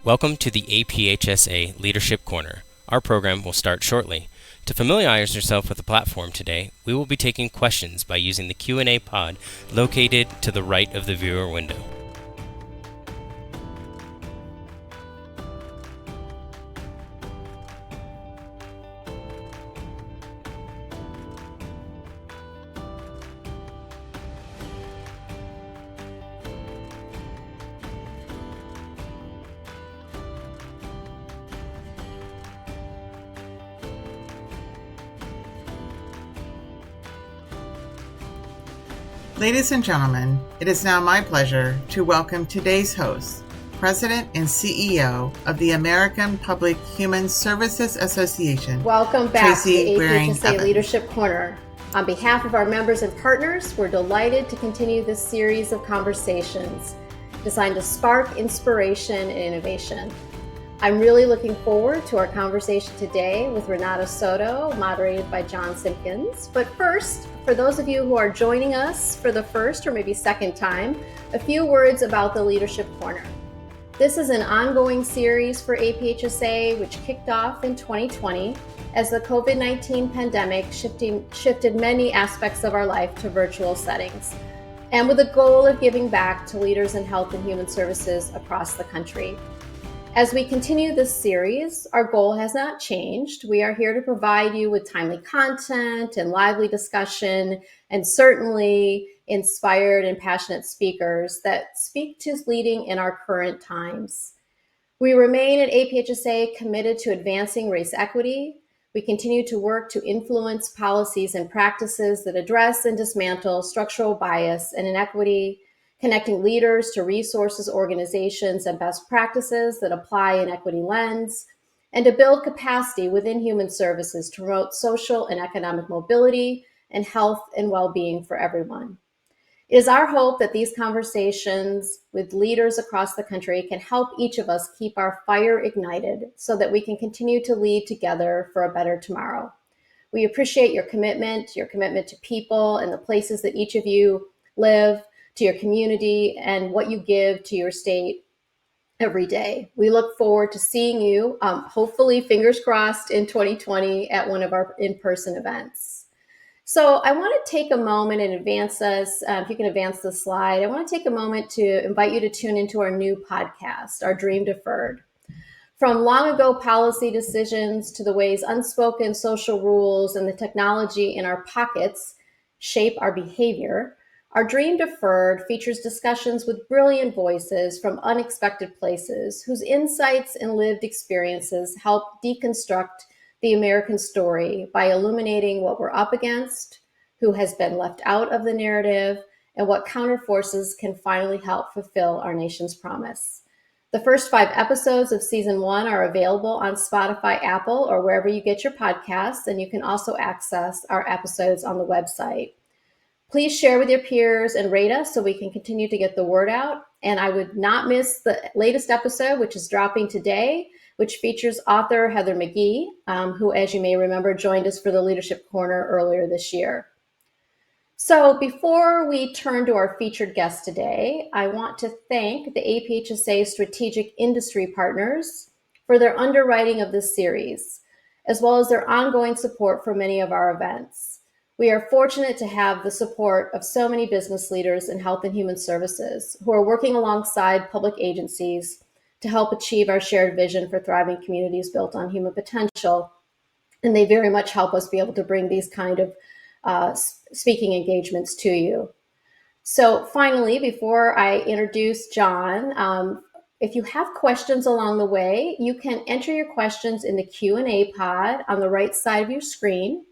Welcome to the APHSA Leadership Corner. Our program will start shortly. To familiarize yourself with the platform today, we will be taking questions by using the Q&A pod located to the right of the viewer window. Ladies and gentlemen, it is now my pleasure to welcome today's host, President and CEO of the American Public Human Services Association. Welcome back Tracy to the APHSA Waring-Evans. Leadership Corner. On behalf of our members and partners, we're delighted to continue this series of conversations designed to spark inspiration and innovation. I'm really looking forward to our conversation today with Renata Soto, moderated by John Simpkins. But first, for those of you who are joining us for the first or maybe second time, a few words about the Leadership Corner. This is an ongoing series for APHSA, which kicked off in 2020 as the COVID-19 pandemic shifted many aspects of our life to virtual settings, and with the goal of giving back to leaders in health and human services across the country. As we continue this series, our goal has not changed. We are here to provide you with timely content and lively discussion, and certainly inspired and passionate speakers that speak to leading in our current times. We remain at APHSA committed to advancing race equity. We continue to work to influence policies and practices that address and dismantle structural bias and inequity, connecting leaders to resources, organizations, and best practices that apply an equity lens, and to build capacity within human services to promote social and economic mobility and health and well-being for everyone. It is our hope that these conversations with leaders across the country can help each of us keep our fire ignited so that we can continue to lead together for a better tomorrow. We appreciate your commitment to people and the places that each of you live, to your community, and what you give to your state every day. We look forward to seeing you, hopefully, fingers crossed, in 2020 at one of our in-person events. So I want to take a moment and advance us, if you can advance the slide, I want to take a moment to invite you to tune into our new podcast, Our Dream Deferred. From long ago policy decisions to the ways unspoken social rules and the technology in our pockets shape our behavior, Our Dream Deferred features discussions with brilliant voices from unexpected places whose insights and lived experiences help deconstruct the American story by illuminating what we're up against, who has been left out of the narrative, and what counterforces can finally help fulfill our nation's promise. The first 5 episodes of season 1 are available on Spotify, Apple, or wherever you get your podcasts, and you can also access our episodes on the website. Please share with your peers and rate us so we can continue to get the word out. And I would not miss the latest episode, which is dropping today, which features author Heather McGee, who, as you may remember, joined us for the Leadership Corner earlier this year. So before we turn to our featured guest today, I want to thank the APHSA Strategic Industry Partners for their underwriting of this series, as well as their ongoing support for many of our events. We are fortunate to have the support of so many business leaders in health and human services who are working alongside public agencies to help achieve our shared vision for thriving communities built on human potential. And they very much help us be able to bring these kind of speaking engagements to you. So finally, before I introduce John, if you have questions along the way, you can enter your questions in the Q&A pod on the right side of your screen.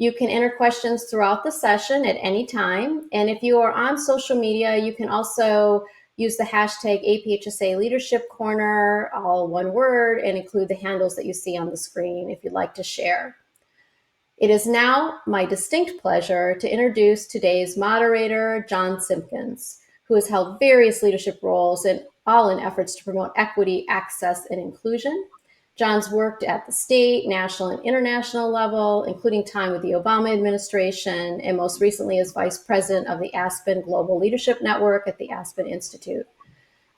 You can enter questions throughout the session at any time. And if you are on social media, you can also use the hashtag APHSA Leadership Corner, all one word, and include the handles that you see on the screen if you'd like to share. It is now my distinct pleasure to introduce today's moderator, John Simpkins, who has held various leadership roles in efforts to promote equity, access, and inclusion. John's worked at the state, national, and international level, including time with the Obama administration, and most recently as vice president of the Aspen Global Leadership Network at the Aspen Institute.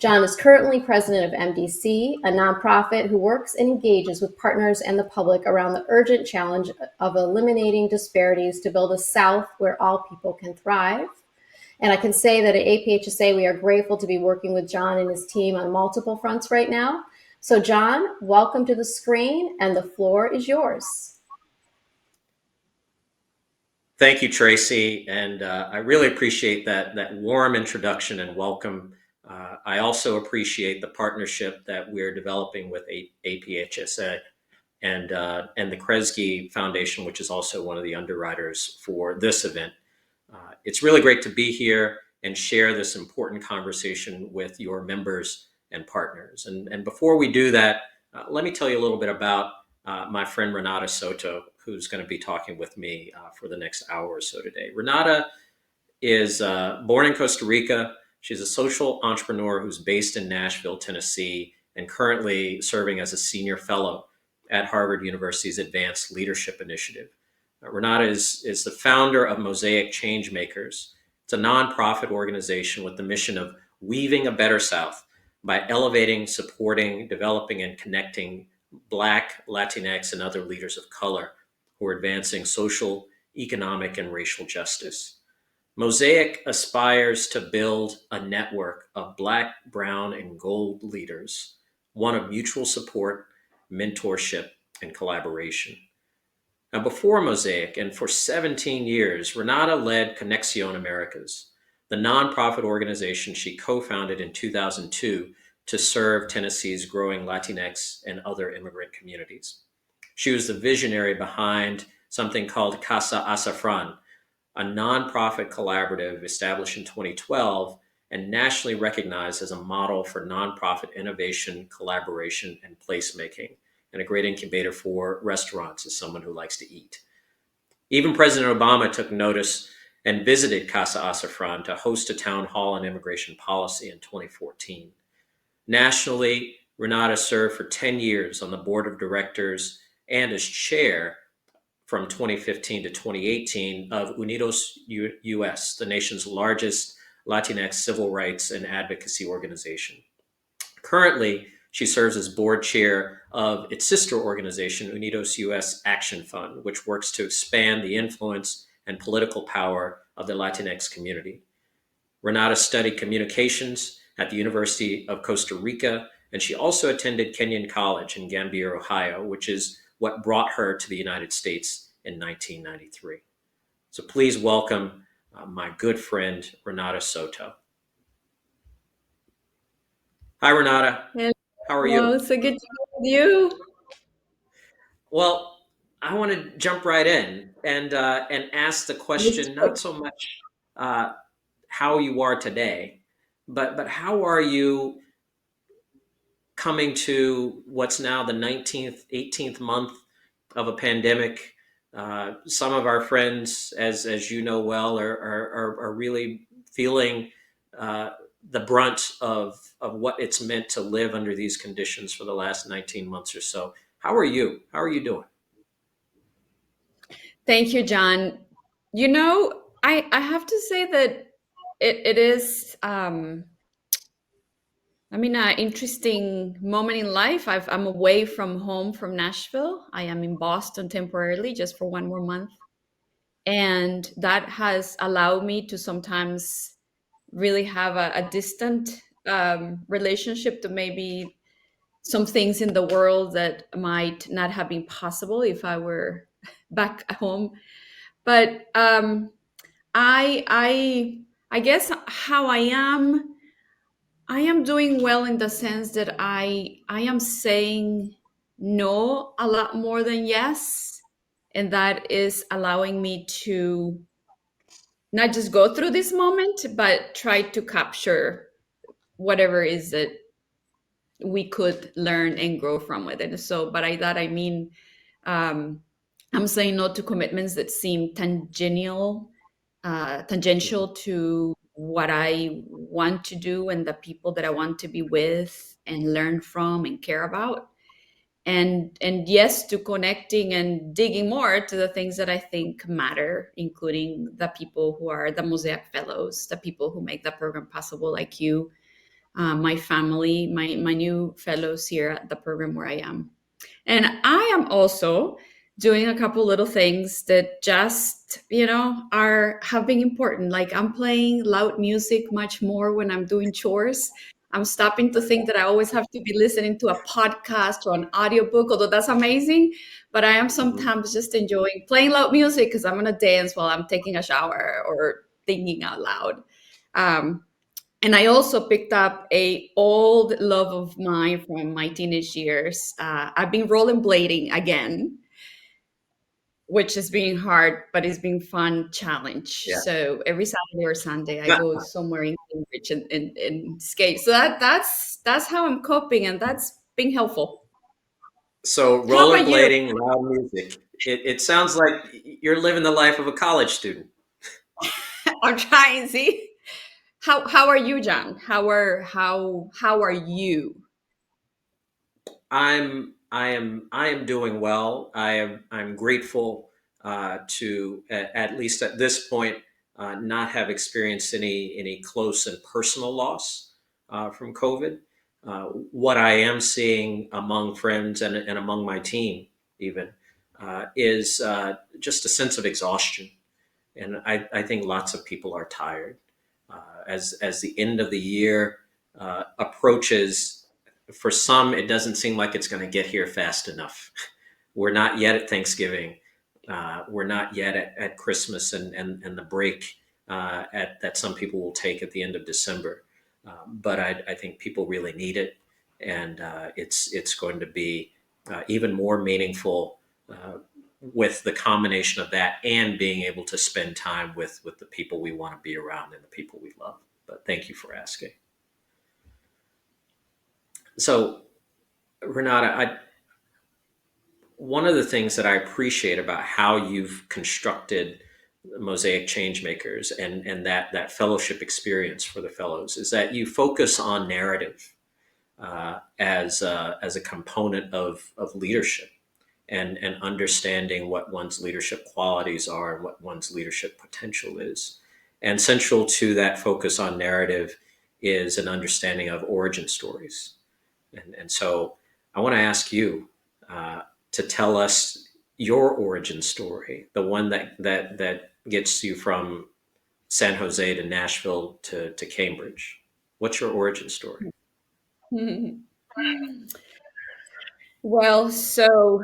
John is currently president of MDC, a nonprofit who works and engages with partners and the public around the urgent challenge of eliminating disparities to build a South where all people can thrive. And I can say that at APHSA, we are grateful to be working with John and his team on multiple fronts right now. So John, welcome to the screen, and the floor is yours. Thank you, Tracy, and I really appreciate that warm introduction and welcome. I also appreciate the partnership that we're developing with APHSA and the Kresge Foundation, which is also one of the underwriters for this event. It's really great to be here and share this important conversation with your members and partners. And before we do that, let me tell you a little bit about my friend Renata Soto, who's going to be talking with me for the next hour or so today. Renata is born in Costa Rica. She's a social entrepreneur who's based in Nashville, Tennessee, and currently serving as a senior fellow at Harvard University's Advanced Leadership Initiative. Renata is the founder of Mosaic Changemakers. It's a nonprofit organization with the mission of weaving a better South by elevating, supporting, developing, and connecting Black, Latinx, and other leaders of color who are advancing social, economic, and racial justice. Mosaic aspires to build a network of Black, brown, and gold leaders, one of mutual support, mentorship, and collaboration. Now, before Mosaic, and for 17 years, Renata led Conexión Américas, the nonprofit organization she co-founded in 2002 to serve Tennessee's growing Latinx and other immigrant communities. She was the visionary behind something called Casa Azafran, a nonprofit collaborative established in 2012 and nationally recognized as a model for nonprofit innovation, collaboration, and placemaking, and a great incubator for restaurants as someone who likes to eat. Even President Obama took notice and visited Casa Azafran to host a town hall on immigration policy in 2014. Nationally, Renata served for 10 years on the board of directors and as chair from 2015 to 2018 of Unidos US, the nation's largest Latinx civil rights and advocacy organization. Currently, she serves as board chair of its sister organization, Unidos US Action Fund, which works to expand the influence and political power of the Latinx community. Renata studied communications at the University of Costa Rica, and she also attended Kenyon College in Gambier, Ohio, which is what brought her to the United States in 1993. So please welcome my good friend, Renata Soto. Hi, Renata. Hello. How are you? So good to be with you. Well, I want to jump right in and ask the question, not so much how you are today, but how are you coming to what's now the 19th, 18th month of a pandemic? Some of our friends, as you know well, are really feeling the brunt of what it's meant to live under these conditions for the last 19 months or so. How are you? How are you doing? Thank you, John. You know, I have to say that it is, an interesting moment in life. I'm away from home from Nashville. I am in Boston temporarily, just for one more month. And that has allowed me to sometimes really have a distant relationship to maybe some things in the world that might not have been possible if I were back at home. But I guess how I am doing well in the sense that I am saying no a lot more than yes, and that is allowing me to not just go through this moment, but try to capture whatever is that we could learn and grow from it. And so, by that I mean, um, I'm saying no to commitments that seem tangential to what I want to do and the people that I want to be with and learn from and care about. And yes, to connecting and digging more to the things that I think matter, including the people who are the Mosaic Fellows, the people who make the program possible, like you, my family, my new fellows here at the program where I am. And I am also doing a couple little things that just, have been important. Like I'm playing loud music much more when I'm doing chores. I'm stopping to think that I always have to be listening to a podcast or an audiobook, although that's amazing. But I am sometimes just enjoying playing loud music because I'm gonna dance while I'm taking a shower or thinking out loud. Um, and I also picked up a old love of mine from my teenage years. I've been rollerblading again, which is being hard, but it's been fun challenge. Yeah. So every Saturday or Sunday, I go somewhere in Cambridge and skate. So that's how I'm coping, and that's been helpful. So How about you? rollerblading, loud music. It sounds like you're living the life of a college student. I'm trying. See how are you, John? How are you? I am doing well. I'm grateful to at least at this point not have experienced any close and personal loss from COVID. What I am seeing among friends and among my team even is just a sense of exhaustion, and I think lots of people are tired as the end of the year approaches. For some, it doesn't seem like it's going to get here fast enough. We're not yet at Thanksgiving. We're not yet at Christmas and the break that some people will take at the end of December. But I think people really need it, and it's going to be even more meaningful with the combination of that and being able to spend time with the people we want to be around and the people we love. But thank you for asking. So, Renata, one of the things that I appreciate about how you've constructed Mosaic Changemakers and that fellowship experience for the fellows is that you focus on narrative as a component of leadership and understanding what one's leadership qualities are and what one's leadership potential is. And central to that focus on narrative is an understanding of origin stories. And so I want to ask you to tell us your origin story, the one that gets you from San Jose to Nashville to Cambridge. What's your origin story? Well, so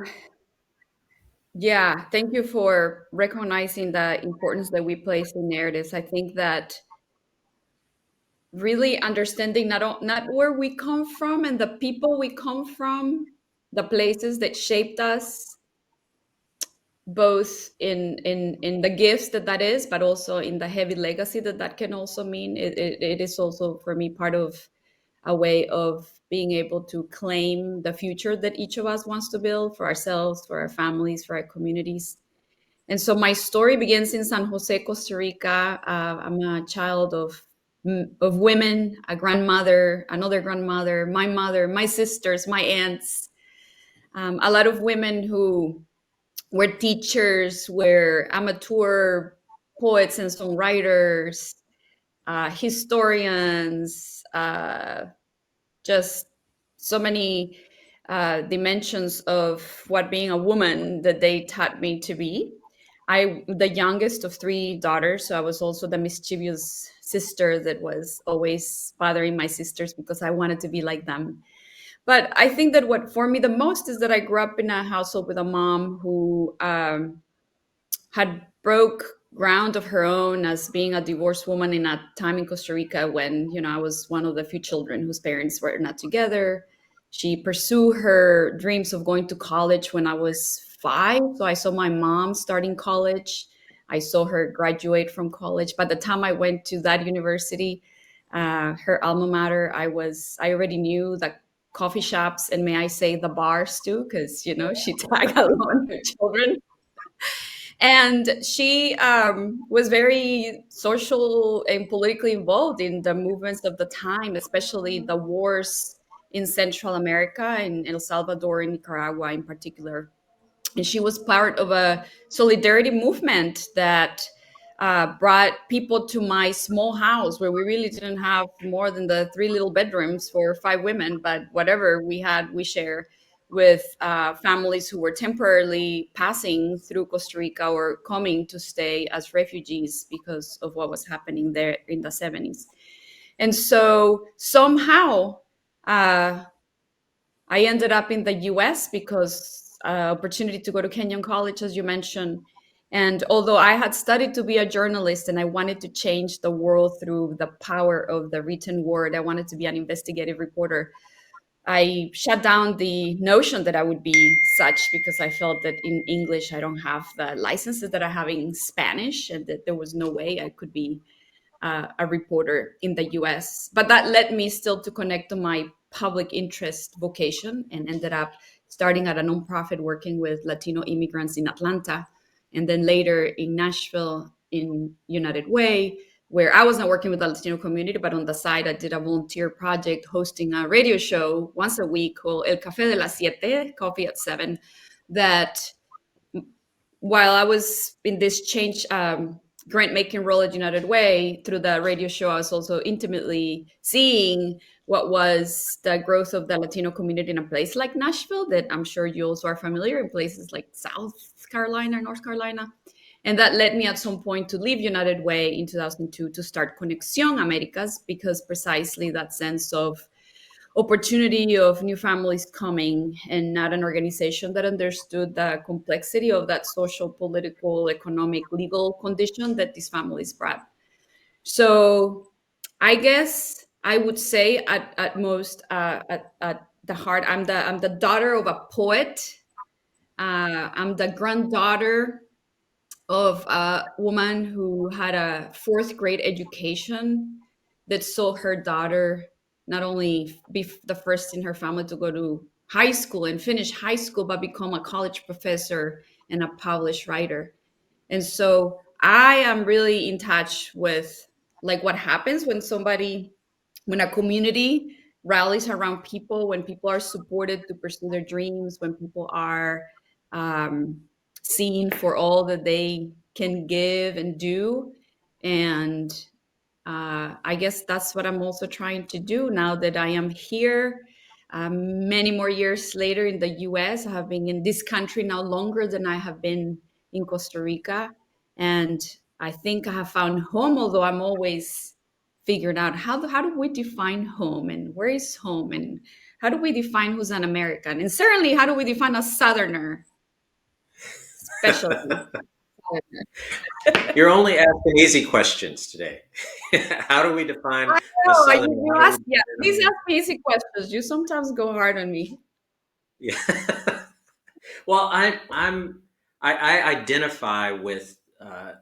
yeah, thank you for recognizing the importance that we place in narratives. I think that really understanding not where we come from and the people we come from, the places that shaped us, both in the gifts that is, but also in the heavy legacy that can also mean. It is also for me part of a way of being able to claim the future that each of us wants to build for ourselves, for our families, for our communities. And so my story begins in San Jose, Costa Rica. I'm a child of women, a grandmother, another grandmother, my mother, my sisters, my aunts, a lot of women who were teachers, were amateur poets and songwriters, historians, just so many dimensions of what being a woman that they taught me to be. I the youngest of three daughters, so I was also the mischievous sister that was always bothering my sisters because I wanted to be like them. But I think that what for me the most is that I grew up in a household with a mom who had broke ground of her own as being a divorced woman in a time in Costa Rica when, I was one of the few children whose parents were not together. She pursued her dreams of going to college when I was 5. So I saw my mom starting college. I saw her graduate from college. By the time I went to that university, her alma mater, I already knew the coffee shops and may I say the bars too, because she tagged along her children. And she was very social and politically involved in the movements of the time, especially the wars in Central America, in El Salvador and Nicaragua in particular. And she was part of a solidarity movement that brought people to my small house where we really didn't have more than the 3 little bedrooms for 5 women, but whatever we had, we share with families who were temporarily passing through Costa Rica or coming to stay as refugees because of what was happening there in the 70s. And so somehow I ended up in the US because opportunity to go to Kenyon College, as you mentioned. And although I had studied to be a journalist and I wanted to change the world through the power of the written word, I wanted to be an investigative reporter. I shut down the notion that I would be such because I felt that in English I don't have the licenses that I have in Spanish, and that there was no way I could be a reporter in the US. But that led me still to connect to my public interest vocation, and ended up starting at a nonprofit working with Latino immigrants in Atlanta, and then later in Nashville in United Way, where I was not working with the Latino community, but on the side, I did a volunteer project hosting a radio show once a week called El Café de las Siete, Coffee at 7, that while I was in this change grant making role at United Way, through the radio show, I was also intimately seeing what was the growth of the Latino community in a place like Nashville, that I'm sure you also are familiar, in places like South Carolina, North Carolina. And that led me at some point to leave United Way in 2002 to start Conexión Américas, because precisely that sense of opportunity of new families coming, and not an organization that understood the complexity of that social, political, economic, legal condition that these families brought. So I guess I would say at most, at the heart, I'm the daughter of a poet. I'm the granddaughter of a woman who had a 4th grade education, that saw her daughter not only be the first in her family to go to high school and finish high school, but become a college professor and a published writer. And so I am really in touch with like what happens when a community rallies around people, when people are supported to pursue their dreams, when people are um, seen for all that they can give and do. And I guess that's what I'm also trying to do now that I am here. Many more years later in the US, I have been in this country now longer than I have been in Costa Rica. And I think I have found home, although I'm always figuring out how do we define home, and where is home, and how do we define who's an American? And certainly, how do we define a Southerner, especially? You're only asking easy questions today. How do we define I a know. Southern? Yeah, please ask me easy questions. You sometimes go hard on me. Yeah. Well, I identify with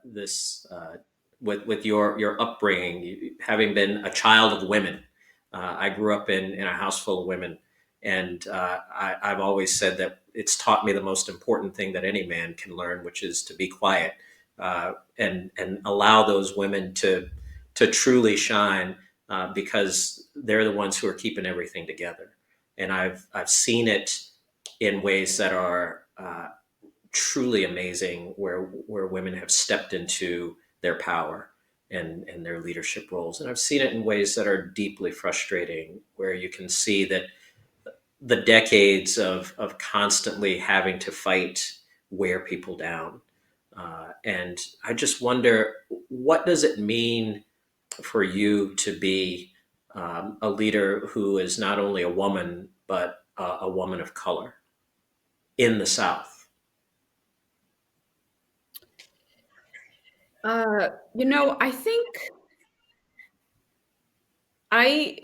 this with your upbringing, having been a child of women. I grew up in a house full of women, and I've always said that it's taught me the most important thing that any man can learn, which is to be quiet, and allow those women to truly shine, because they're the ones who are keeping everything together. And I've seen it in ways that are truly amazing, where women have stepped into their power and their leadership roles. And I've seen it in ways that are deeply frustrating, where you can see that the decades of constantly having to fight wear people down. And I just wonder, what does it mean for you to be a leader who is not only a woman, but a woman of color in the South? I think I,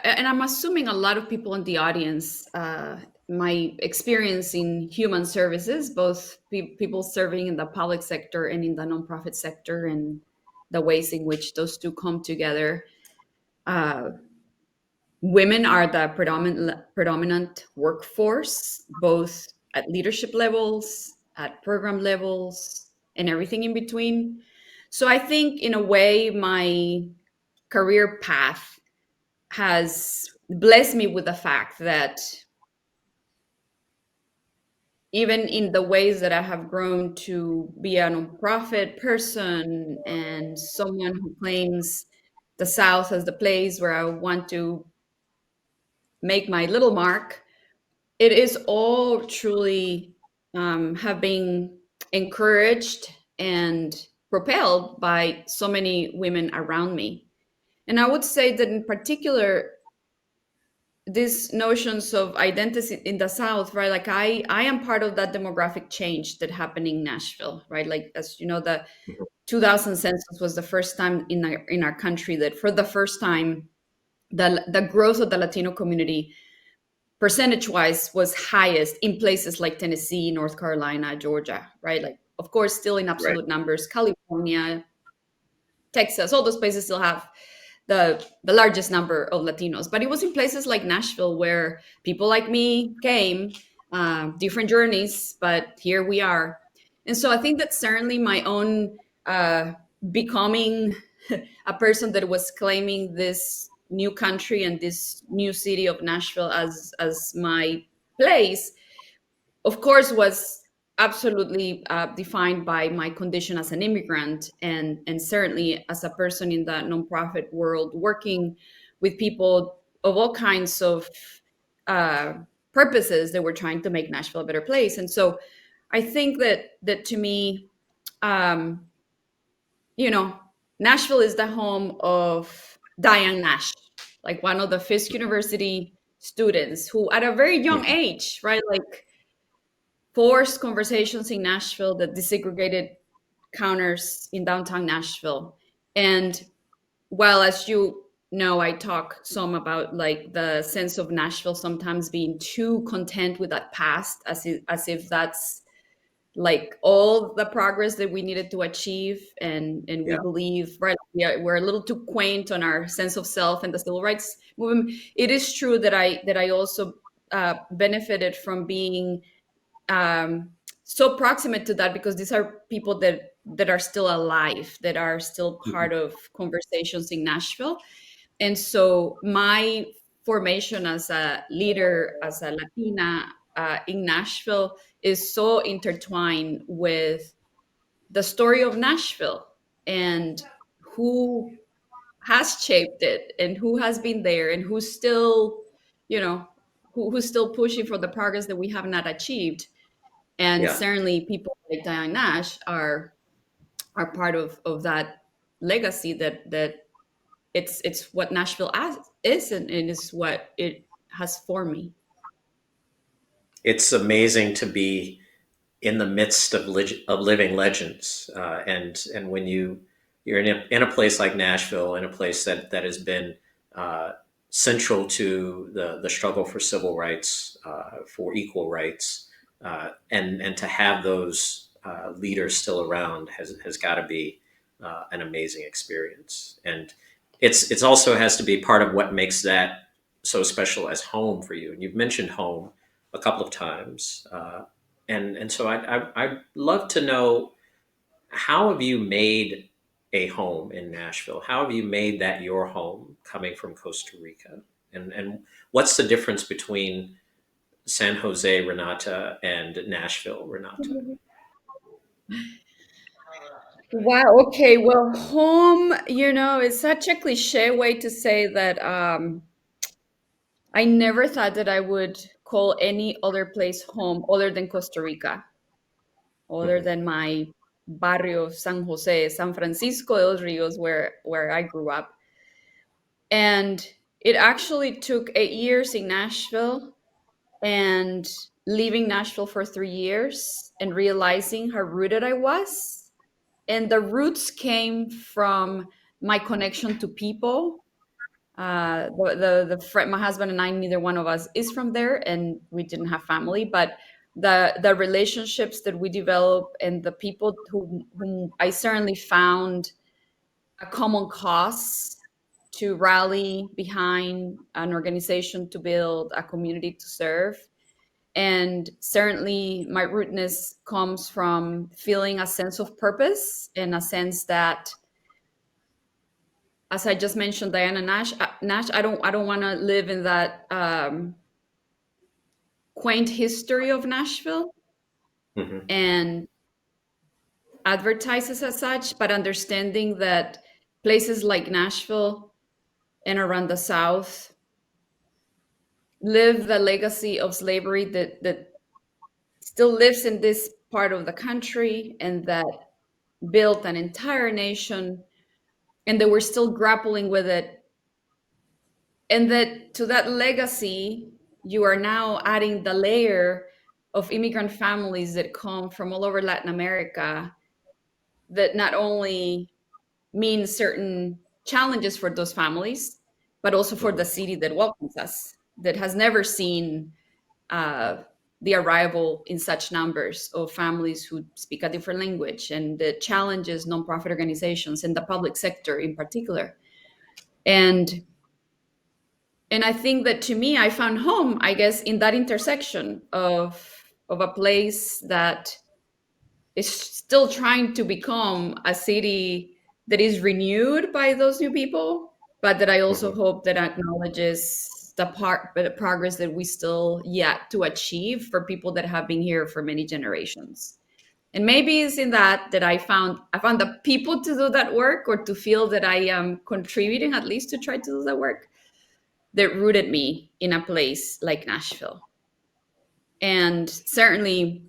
and I'm assuming a lot of people in the audience, my experience in human services, both people serving in the public sector and in the nonprofit sector, and the ways in which those two come together. Uh, Women are the predominant workforce, both at leadership levels, at program levels, and everything in between. So I think, in a way, my career path has blessed me with the fact that even in the ways that I have grown to be a nonprofit person and someone who claims the South as the place where I want to make my little mark, it is all truly have been encouraged and propelled by so many women around me. And I would say that in particular, these notions of identity in the South, right? Like I am part of that demographic change that happened in Nashville, right? Like, as you know, the 2000 census was the first time in our country that for the first time, the growth of the Latino community percentage wise was highest in places like Tennessee, North Carolina, Georgia, right? Like, of course, still in Right. absolute numbers, California, Texas, all those places still have the largest number of Latinos. But it was in places like Nashville where people like me came, different journeys, but here we are. And so I think that certainly my own becoming a person that was claiming this new country and this new city of Nashville as my place, of course, was absolutely defined by my condition as an immigrant, and certainly as a person in the nonprofit world working with people of all kinds of uh, purposes that were trying to make Nashville a better place. And so I think that to me, um, you know, Nashville is the home of Diane Nash, like one of the Fisk University students who at a very young Mhm. age, right, like forced conversations in Nashville that desegregated counters in downtown Nashville. And while, as you know, I talk some about like the sense of Nashville sometimes being too content with that past, as if that's like all the progress that we needed to achieve, and we Yeah. believe, right, we're a little too quaint on our sense of self and the civil rights movement. It is true that I also benefited from being so proximate to that, because these are people that are still alive, that are still Mhm. part of conversations in Nashville. And so my formation as a leader, as a Latina in Nashville, is so intertwined with the story of Nashville and who has shaped it and who has been there and who's still, you know, who's still pushing for the progress that we have not achieved. And Yeah. certainly people like Diane Nash are part of that legacy, that it's what Nashville is, and it's what it has for me. It's amazing to be in the midst of of living legends, and when you're in a place like Nashville, in a place that has been uh, central to the struggle for civil rights, for equal rights, and to have those leaders still around has got to be an amazing experience. And it's also has to be part of what makes that so special as home for you. And you've mentioned home a couple of times. And so I'd love to know, how have you made a home in Nashville? How have you made that your home coming from Costa Rica? And what's the difference between San Jose, Renata, and Nashville, Renata? Wow. Okay. Well, home, is such a cliche way to say that I never thought that I would call any other place home other than Costa Rica, other Hmm. than my barrio San Jose, San Francisco de los Rios, where I grew up. And it actually took 8 years in Nashville, and leaving Nashville for 3 years and realizing how rooted I was. And the roots came from my connection to people. My husband and I, neither one of us is from there, and we didn't have family, but the relationships that we developed and the people whom I certainly found a common cause to rally behind, an organization to build, a community to serve. And certainly my rootness comes from feeling a sense of purpose, and a sense that, as I just mentioned, Diana Nash, I don't want to live in that quaint history of Nashville. and advertises as such, but understanding that places like Nashville and around the South live the legacy of slavery that still lives in this part of the country and that built an entire nation, and that we're still grappling with it. And that to that legacy, you are now adding the layer of immigrant families that come from all over Latin America that not only mean certain challenges for those families, but also for the city that welcomes us, that has never seen uh, the arrival in such numbers of families who speak a different language, and that challenges nonprofit organizations and the public sector in particular. And I think that, to me, I found home, I guess, in that intersection of a place that is still trying to become a city that is renewed by those new people, but that I also hope that acknowledges the progress that we still yet to achieve for people that have been here for many generations. And maybe it's in that I found the people to do that work, or to feel that I am contributing at least to try to do that work, that rooted me in a place like Nashville. And certainly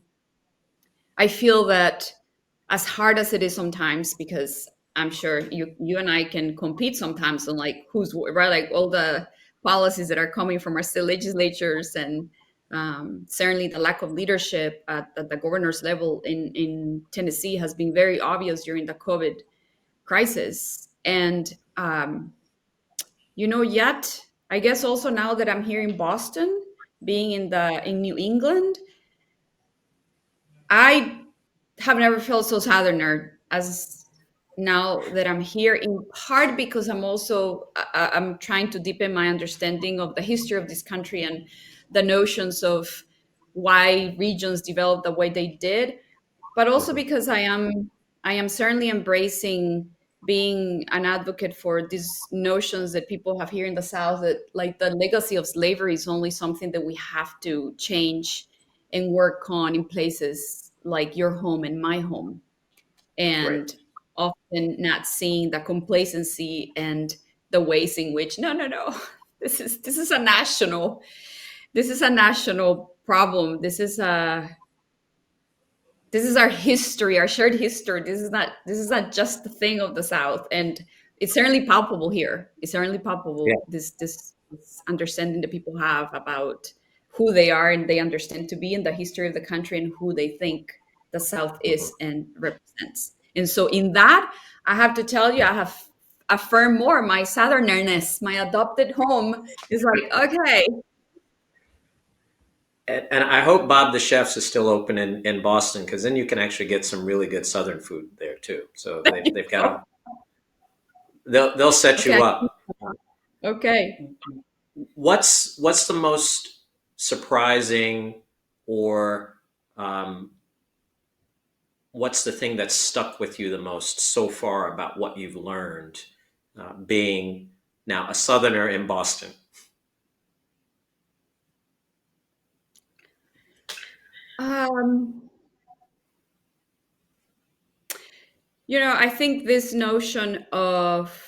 I feel that, as hard as it is sometimes, because I'm sure you and I can compete sometimes on like who's right, like all the policies that are coming from our state legislatures, and certainly the lack of leadership at the governor's level in Tennessee has been very obvious during the COVID crisis. And yet I guess also now that I'm here in Boston, being in New England, I have never felt so southerner as now that I'm here, in part because I'm trying to deepen my understanding of the history of this country and the notions of why regions developed the way they did, but also because I am certainly embracing being an advocate for these notions that people have here in the South, that like the legacy of slavery is only something that we have to change and work on in places like your home and my home, Right. and often not seeing the complacency and the ways in which no, this is a national problem. This is our history, our shared history. This is not just the thing of the South. And it's certainly palpable here. It's certainly Yeah. palpable, this understanding that people have about who they are and they understand to be in the history of the country, and who they think the South is and represents. And so in that, I have to tell you, I have affirmed more my Southernerness. My adopted home is like, okay. And I hope Bob the Chefs is still open in Boston, because then you can actually get some really good Southern food there too. So they've got they'll set Okay. you up. Okay. What's the most surprising, or what's the thing that's stuck with you the most so far about what you've learned, being now a Southerner in Boston? Um, I think this notion of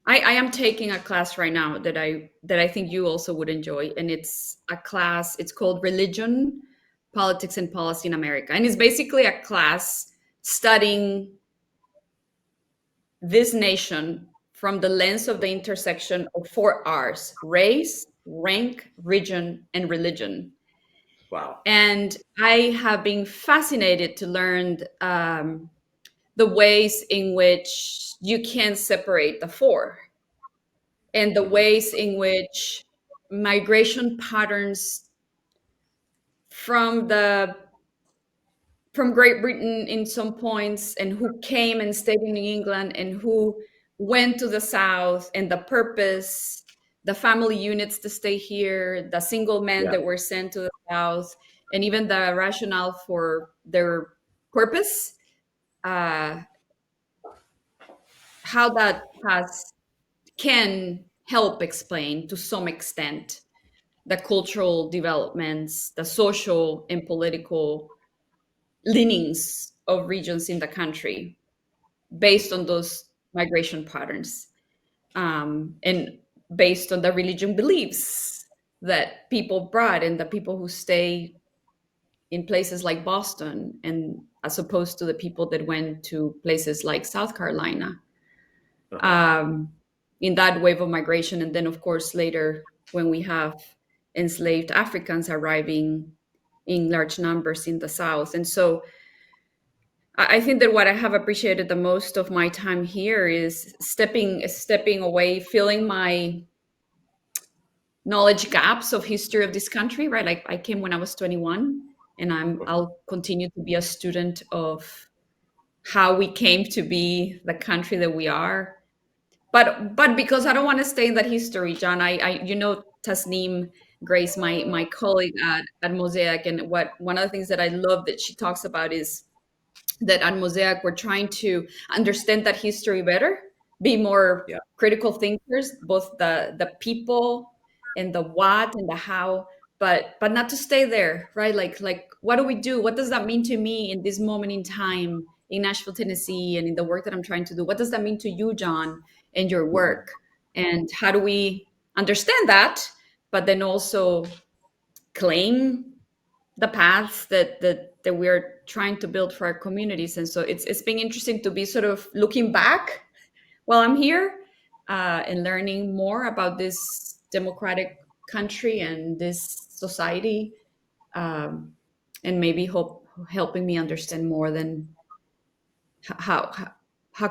I am taking a class right now that I think you also would enjoy, and it's a class. It's called Religion, Politics, and Policy in America, and it's basically a class studying this nation from the lens of the intersection of four R's: race, rank, region, and religion. Wow. And I have been fascinated to learn the ways in which you can separate the four, and the ways in which migration patterns from Great Britain in some points, and who came and stayed in New England, and who went to the South, and the purpose, the family units to stay here, the single men Yeah. that were sent to the South, and even the rationale for their purpose, uh, how that has can help explain to some extent the cultural developments, the social and political leanings of regions in the country based on those migration patterns, and based on the religion beliefs that people brought and the people who stay in places like Boston, and as opposed to the people that went to places like South Carolina, Uh-huh. um, in that wave of migration. And then, of course, later when we have enslaved Africans arriving in large numbers in the South. And so I think that what I have appreciated the most of my time here is stepping away, feeling my knowledge gaps of history of this country, right? Like I came when I was 21, and I'll continue to be a student of how we came to be the country that we are. But because I don't want to stay in that history, John, Tasneem Grace, my colleague at Mosaic, and what one of the things that I love that she talks about is that at Mosaic we're trying to understand that history better, be more Yeah. critical thinkers, both the people and the what and the how, but not to stay there, right? Like what do we do? What does that mean to me in this moment in time in Nashville, Tennessee, and in the work that I'm trying to do? What does that mean to you, John, and your Mhm. work? And how do we understand that, but then also claim the paths that we're trying to build for our communities? And so it's been interesting to be sort of looking back while I'm here, and learning more about this democratic country and this society, um, and maybe helping me understand more than how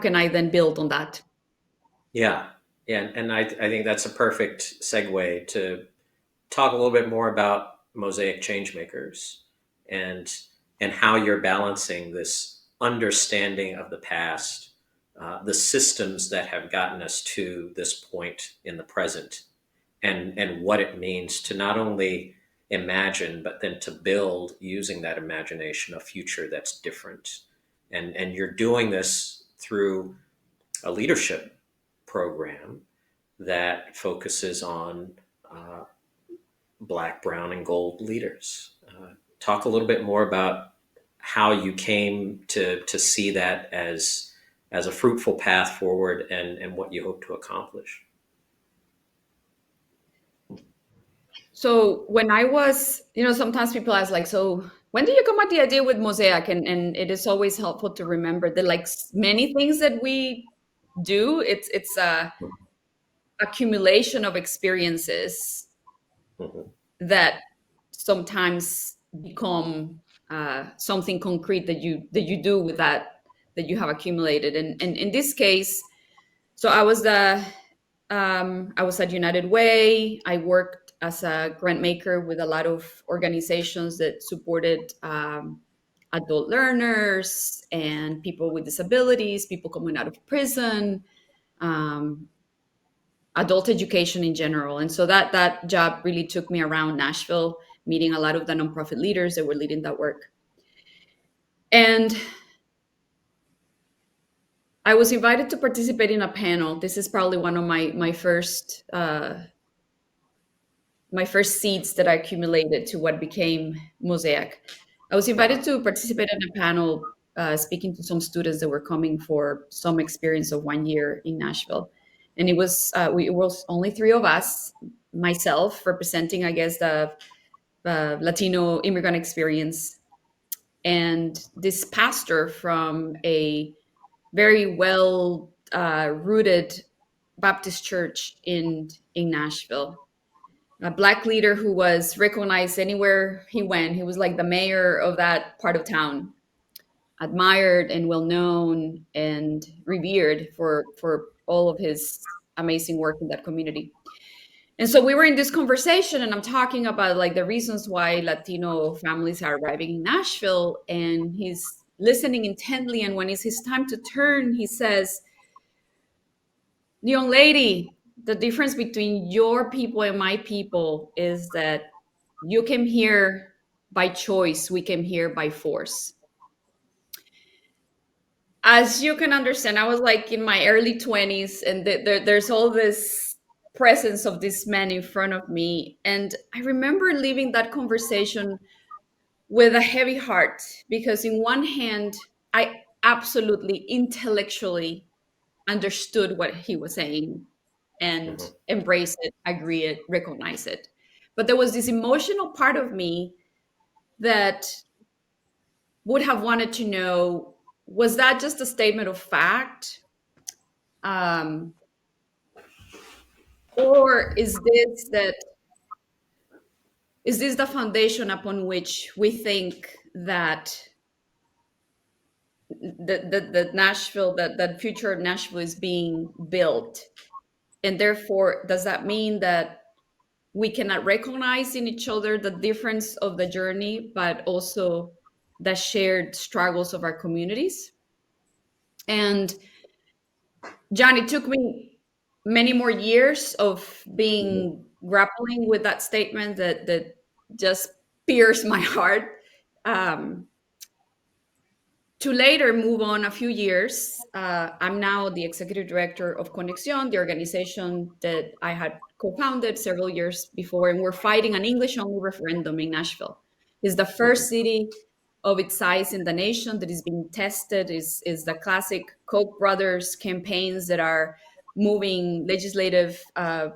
can I then build on that. Yeah. Yeah. And I think that's a perfect segue to talk a little bit more about Mosaic Changemakers and and how you're balancing this understanding of the past, the systems that have gotten us to this point in the present, and what it means to not only imagine but then to build using that imagination a future that's different. And you're doing this through a leadership program that focuses on uh, black, brown, and gold leaders. Talk a little bit more about how you came to see that as a fruitful path forward, and what you hope to accomplish. So when I was, sometimes people ask like, so when did you come up with the idea with Mosaic? And it is always helpful to remember that like many things that we do, it's a accumulation of experiences Mhm. that sometimes become something concrete that you do with that you have accumulated. And in this case, so I was at United Way. I worked as a grant maker with a lot of organizations that supported adult learners and people with disabilities, people coming out of prison, um, adult education in general. And so that job really took me around Nashville, meeting a lot of the nonprofit leaders that were leading that work. And I was invited to participate in a panel. This is probably one of my first seeds that I accumulated to what became Mosaic. I was invited Uh-huh. to participate in a panel, speaking to some students that were coming for some experience of 1 year in Nashville. And it was only three of us, myself representing, I guess, the Latino immigrant experience, and this pastor from a very well rooted Baptist church in Nashville, a black leader who was recognized anywhere he went. He was like the mayor of that part of town, admired and well known and revered for all of his amazing work in that community. And so we were in this conversation, and I'm talking about like the reasons why Latino families are arriving in Nashville, and he's listening intently. And when it's his time to turn, he says, "Young lady, the difference between your people and my people is that you came here by choice, we came here by force." As you can understand, I was like in my early 20s, and there's all this presence of this man in front of me. And I remember leaving that conversation with a heavy heart, because in one hand, I absolutely intellectually understood what he was saying and embrace it, agree it, recognize it. But there was this emotional part of me that would have wanted to know, was that just a statement of fact? Um, or is this the foundation upon which we think that the Nashville, that future of Nashville is being built? And therefore, does that mean that we cannot recognize in each other the difference of the journey, but also the shared struggles of our communities? And John, it took me many more years of being grappling with that statement that just pierced my heart. Um, to later move on a few years. I'm now the executive director of Conexión, the organization that I had co-founded several years before, and we're fighting an English-only referendum in Nashville. It's the first city of its size in the nation that is being tested. Is the classic Koch brothers campaigns that are moving legislative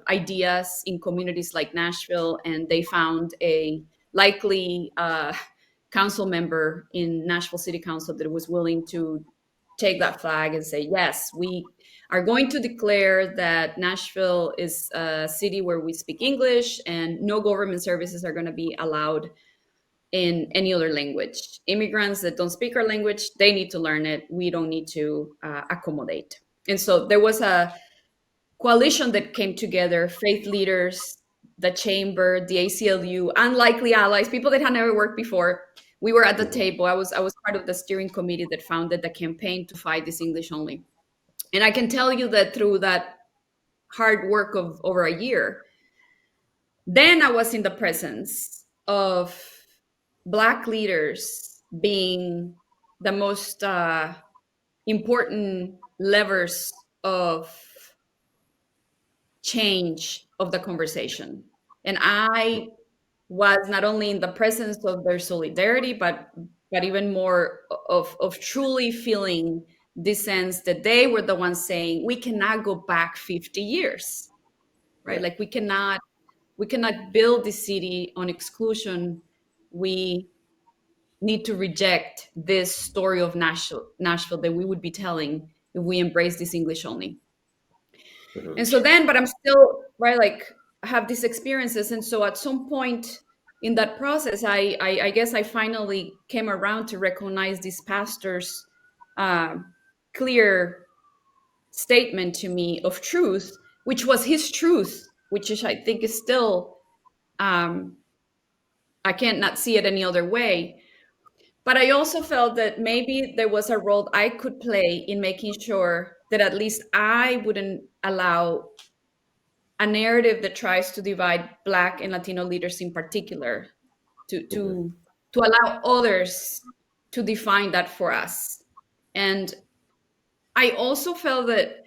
ideas in communities like Nashville, and they found a likely council member in Nashville City Council that was willing to take that flag and say, yes, we are going to declare that Nashville is a city where we speak English and no government services are going to be allowed in any other language. Immigrants that don't speak our language, they need to learn it. We don't need to accommodate. And so there was a coalition that came together, faith leaders, the chamber, the ACLU, unlikely allies, people that had never worked before. We were at the table. I was part of the steering committee that founded the campaign to fight this English only. And I can tell you that through that hard work of over a year, then I was in the presence of Black leaders being the most important levers of change of the conversation. And I was not only in the presence of their solidarity, but even more of truly feeling this sense that they were the ones saying, we cannot go back 50 years, right? Like we cannot build this city on exclusion. We need to reject this story of Nashville that we would be telling if we embrace this English only. And so then, but I'm still, right, like I have these experiences. And so at some point in that process, I guess I finally came around to recognize this pastor's clear statement to me of truth, which was his truth, which is, I think is still, I can't not see it any other way. But I also felt that maybe there was a role I could play in making sure that at least I wouldn't allow a narrative that tries to divide Black and Latino leaders in particular to allow others to define that for us. And I also felt that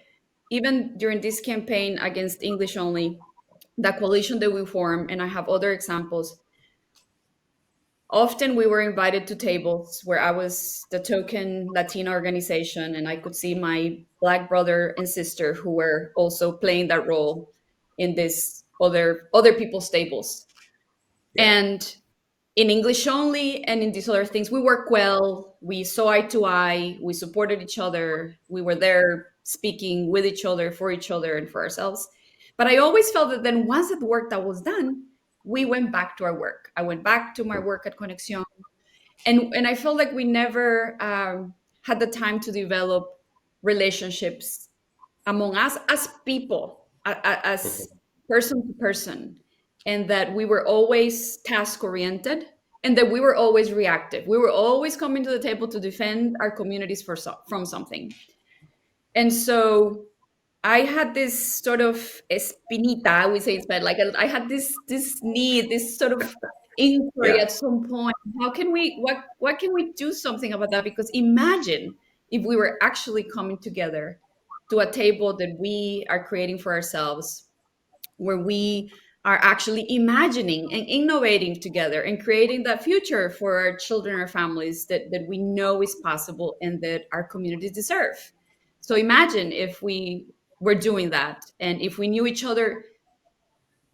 even during this campaign against English only, the coalition that we formed, and I have other examples, often we were invited to tables where I was the token Latina organization, and I could see my Black brother and sister who were also playing that role in this other people's tables. And in English only and in these other things, we work well. We saw eye to eye. We supported each other. We were there speaking with each other, for each other, and for ourselves. But I always felt that then once the work that was done, we went back to our work. I went back to my work at Conexión. And I felt like we never had the time to develop relationships among us as people, as person to person, and that we were always task oriented and that we were always reactive. We were always coming to the table to defend our communities from something. And so I had this sort of espinita, we say in Spanish, like I had this need, this sort of inquiry at some point. How can what can we do something about that? Because imagine if we were actually coming together to a table that we are creating for ourselves, where we are actually imagining and innovating together and creating that future for our children or families that we know is possible and that our communities deserve. So imagine if we were doing that and if we knew each other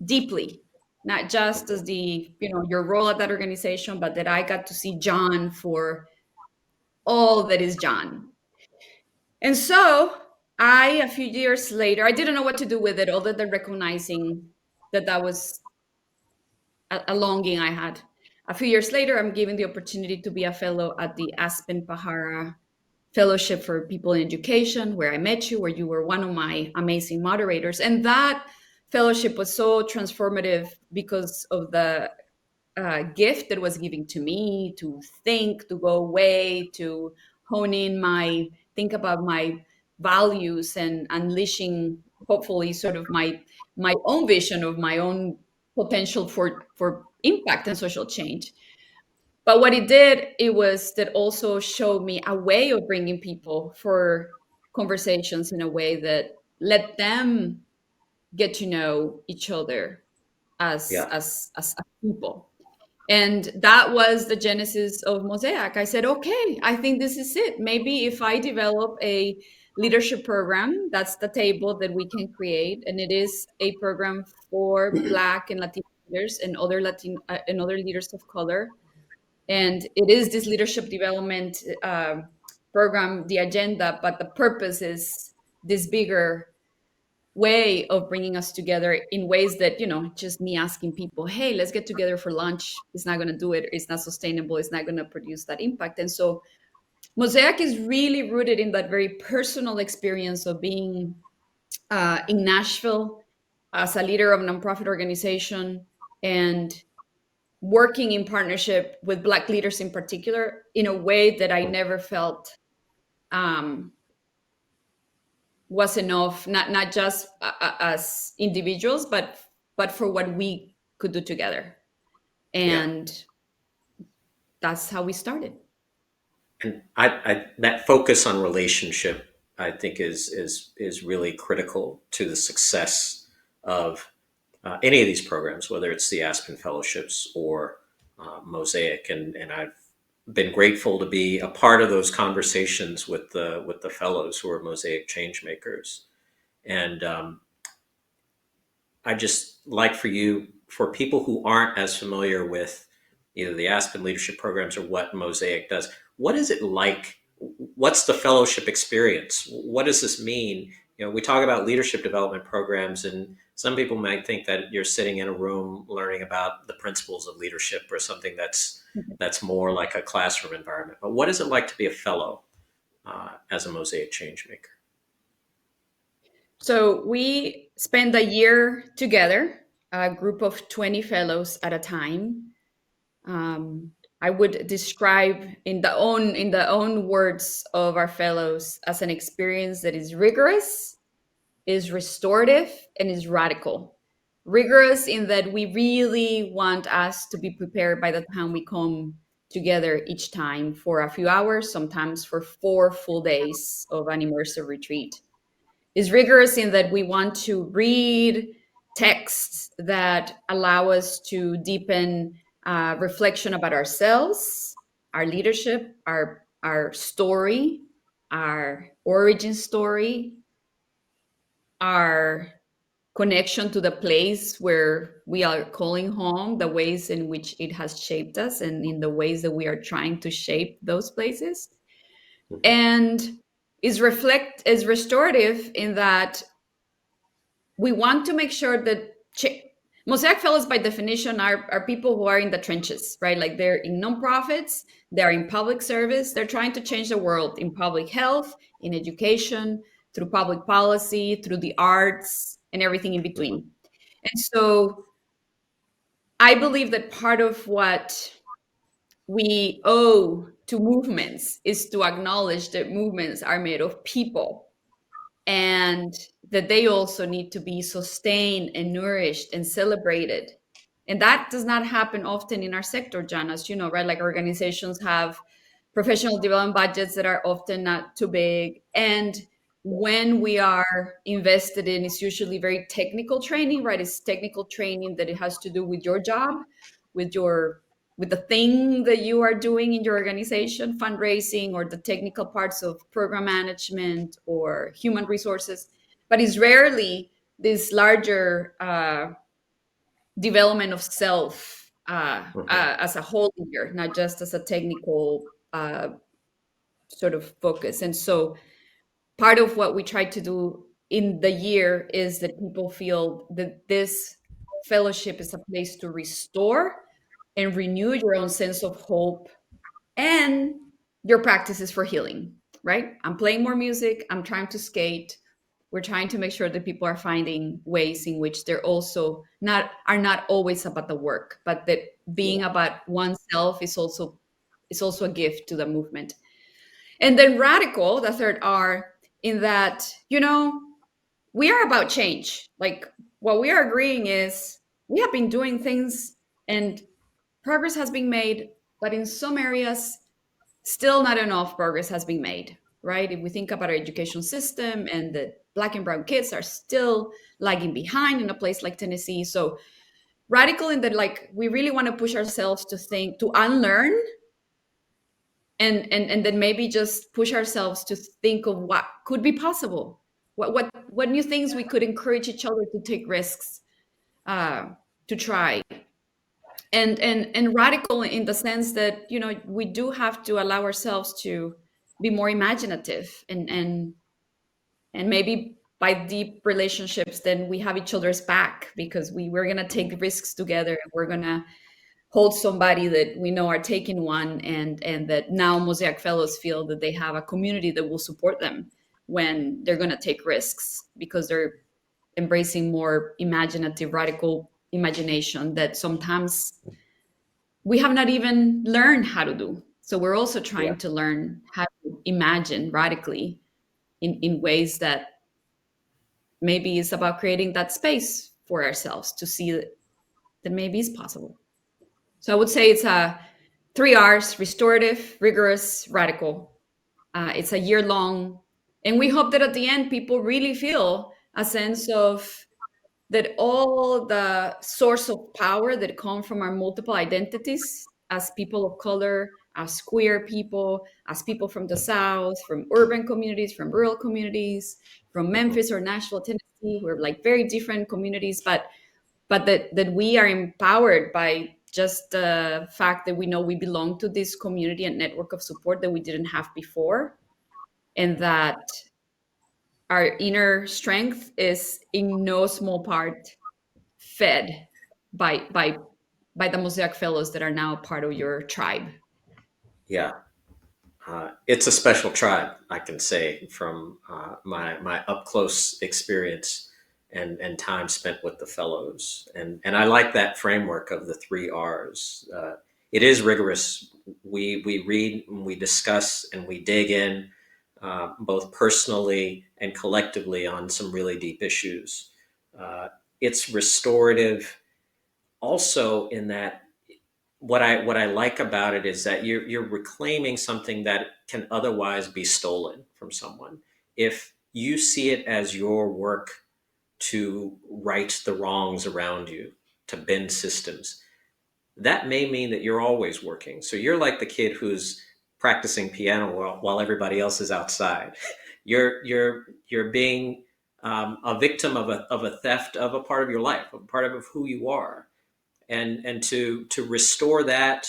deeply, not just as the, your role at that organization, but that I got to see John for all that is John. And so a few years later, I didn't know what to do with it, other than recognizing that was a longing I had. A few years later, I'm given the opportunity to be a fellow at the Aspen Pahara Fellowship for People in Education, where I met you, where you were one of my amazing moderators. And that fellowship was so transformative because of the gift that was given to me to think, to go away, to hone in think about my values and unleashing, hopefully, sort of my own vision of my own potential for impact and social change. But what it did, it was that also showed me a way of bringing people for conversations in a way that let them get to know each other Yeah. as people. And that was the genesis of Mosaic. I said, okay, I think this is it. Maybe if I develop a leadership program, that's the table that we can create. And it is a program for Black and Latino leaders and other leaders of color. And it is this leadership development program, the agenda, but the purpose is this bigger way of bringing us together in ways that, just me asking people, hey, let's get together for lunch is not going to do it. It's not sustainable. It's not going to produce that impact. And so Mosaic is really rooted in that very personal experience of being in Nashville as a leader of a nonprofit organization and working in partnership with Black leaders in particular in a way that I never felt was enough, not just as individuals, but for what we could do together. Yeah. And that's how we started. And that focus on relationship, I think, is really critical to the success of any of these programs, whether it's the Aspen Fellowships or Mosaic. And I've been grateful to be a part of those conversations with the fellows who are Mosaic Changemakers. And I just like for people who aren't as familiar with either the Aspen leadership programs or what Mosaic does, what is it like? What's the fellowship experience? What does this mean? We talk about leadership development programs, and some people might think that you're sitting in a room learning about the principles of leadership or something that's more like a classroom environment. But what is it like to be a fellow as a Mosaic Changemaker? So we spend a year together, a group of 20 fellows at a time. I would describe in the own words of our fellows as an experience that is rigorous, is restorative, and is radical. Rigorous in that we really want us to be prepared by the time we come together each time for a few hours, sometimes for 4 full days of an immersive retreat. Is rigorous in that we want to read texts that allow us to deepen reflection about ourselves, our leadership, our story, our origin story, our connection to the place where we are calling home, the ways in which it has shaped us, and in the ways that we are trying to shape those places. And is restorative in that we want to make sure that Mosaic fellows by definition are people who are in the trenches, right? Like they're in nonprofits, they're in public service, they're trying to change the world in public health, in education, through public policy, through the arts, and everything in between. And so I believe that part of what we owe to movements is to acknowledge that movements are made of people and that they also need to be sustained and nourished and celebrated. And that does not happen often in our sector, John, as you know, right? Like organizations have professional development budgets that are often not too big. And when we are invested in, it's usually very technical training, right? It's technical training that it has to do with your job, with the thing that you are doing in your organization, fundraising, or the technical parts of program management or human resources. But it's rarely this larger development of self as a whole leader, not just as a technical sort of focus. And so part of what we try to do in the year is that people feel that this fellowship is a place to restore and renew your own sense of hope and your practices for healing, right? I'm playing more music, I'm trying to skate. We're trying to make sure that people are finding ways in which they're also not always about the work, but that being about oneself is also a gift to the movement. And then radical, the third R, in that, we are about change. Like, what we are agreeing is we have been doing things and progress has been made, but in some areas, still not enough progress has been made, right? If we think about our education system, and the Black and brown kids are still lagging behind in a place like Tennessee. So radical in that, like, we really want to push ourselves to unlearn, and then maybe just push ourselves to think of what could be possible, what new things we could encourage each other to take risks, to try, and radical in the sense that we do have to allow ourselves to be more imaginative, and maybe by deep relationships, then we have each other's back, because we're going to take risks together, and we're going to hold somebody that we know are taking one, and that now Mosaic Fellows feel that they have a community that will support them when they're going to take risks, because they're embracing more imaginative, radical imagination that sometimes we have not even learned how to do. So we're also trying to learn how to imagine radically in ways that maybe is about creating that space for ourselves to see that maybe is possible. So I would say it's a 3 R's: restorative, rigorous, radical. It's a year long. And we hope that at the end, people really feel a sense of that all the source of power that come from our multiple identities as people of color, as queer people, as people from the South, from urban communities, from rural communities, from Memphis or Nashville, Tennessee, we're like very different communities, but that we are empowered by just the fact that we know we belong to this community and network of support that we didn't have before, and that our inner strength is in no small part fed by the Mosaic Fellows that are now part of your tribe. Yeah. It's a special tribe, I can say, from my up close experience and time spent with the fellows. And I like that framework of the 3 R's. It is rigorous. We read and we discuss and we dig in, both personally and collectively, on some really deep issues. It's restorative also in that what I like about it is that you're reclaiming something that can otherwise be stolen from someone. If you see it as your work to right the wrongs around you, to bend systems, that may mean that you're always working. So you're like the kid who's practicing piano while everybody else is outside. You're being a victim of a theft of a part of your life, a part of who you are, and to restore that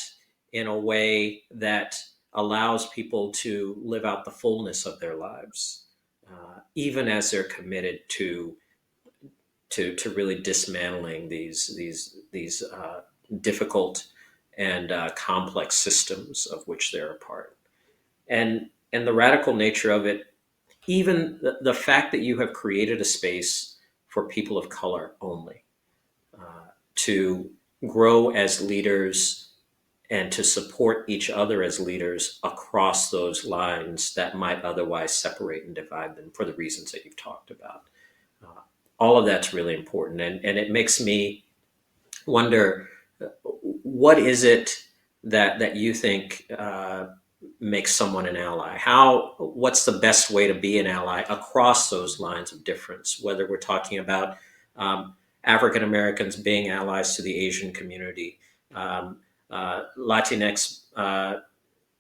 in a way that allows people to live out the fullness of their lives, even as they're committed to really dismantling these difficult and complex systems of which they're a part. And the radical nature of it, even the fact that you have created a space for people of color only, to grow as leaders and to support each other as leaders across those lines that might otherwise separate and divide them for the reasons that you've talked about. All of that's really important. And it makes me wonder, what is it that you think makes someone an ally? What's the best way to be an ally across those lines of difference? Whether we're talking about African Americans being allies to the Asian community, Latinx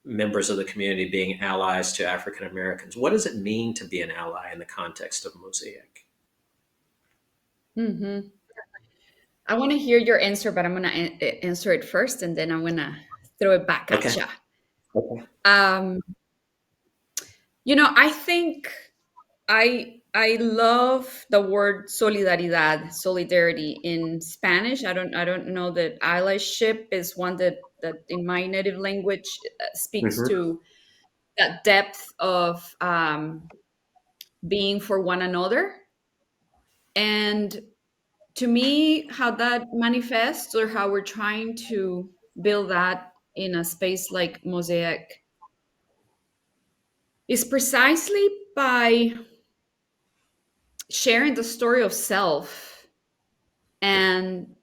members of the community being allies to African Americans. What does it mean to be an ally in the context of Mosaic? Mm-hmm. I want to hear your answer, but I'm going to answer it first, and then I'm going to throw it back at Okay. you. Okay. I think I love the word solidaridad, solidarity in Spanish. I don't know that allyship is one that in my native language speaks Mm-hmm. to that depth of being for one another. And to me, how that manifests or how we're trying to build that in a space like Mosaic is precisely by sharing the story of self and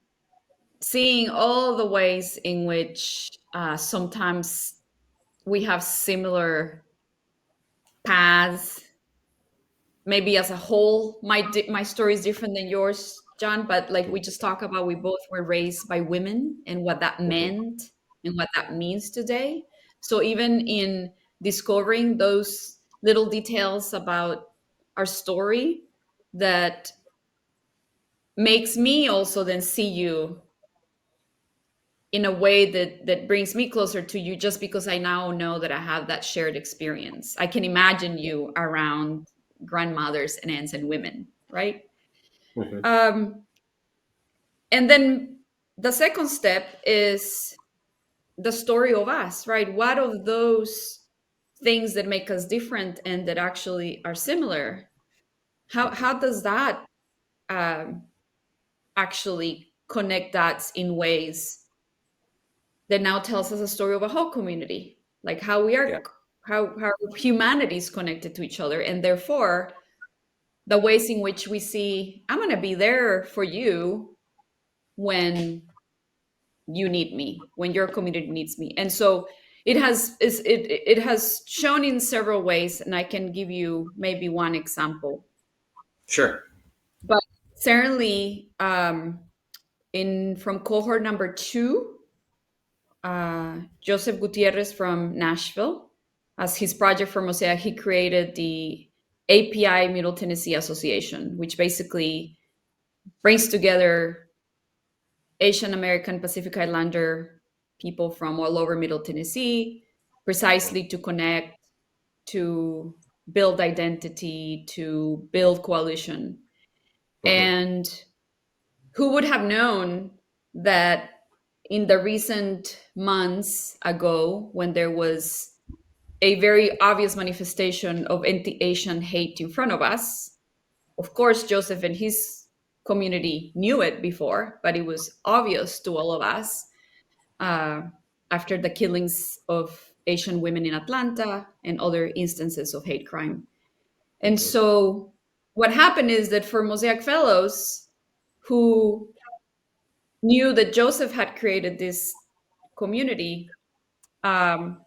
seeing all the ways in which sometimes we have similar paths. Maybe as a whole, my story is different than yours, John. But like we just talked about, we both were raised by women, and what that Mm-hmm. meant and what that means today. So even in discovering those little details about our story, that makes me also then see you in a way that brings me closer to you, just because I now know that I have that shared experience. I can imagine you around grandmothers and aunts and women, right? Mm-hmm. um, and then the second step is the story of us, right? What of those things that make us different and that actually are similar, how does that um, actually connect dots in ways that now tells us a story of a whole community, like how we Yeah. are, how humanity is connected to each other, and therefore the ways in which we see I'm going to be there for you when you need me, when your community needs me. And so it has shown in several ways, and I can give you maybe one example. Sure. But certainly in from cohort number 2, Joseph Gutierrez from Nashville, as his project for Mosaic, he created the API Middle Tennessee Association, which basically brings together Asian American Pacific Islander people from all over Middle Tennessee, precisely to connect, to build identity, to build coalition. Mm-hmm. And who would have known that in the recent months ago, when there was a very obvious manifestation of anti-Asian hate in front of us, of course, Joseph and his community knew it before, but it was obvious to all of us uh, after the killings of Asian women in Atlanta and other instances of hate crime. And Mm-hmm. so, what happened is that for Mosaic Fellows who knew that Joseph had created this community, um,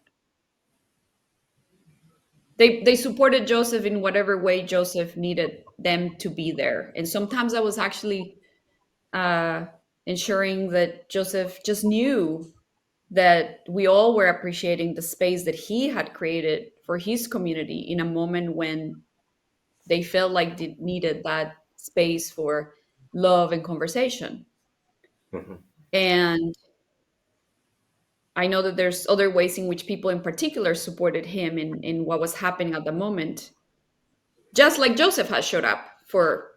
they supported Joseph in whatever way Joseph needed them to be there. And sometimes I was actually uh, ensuring that Joseph just knew that we all were appreciating the space that he had created for his community in a moment when they felt like they needed that space for love and conversation. Mm-hmm. And I know that there's other ways in which people in particular supported him in what was happening at the moment, just like Joseph has showed up for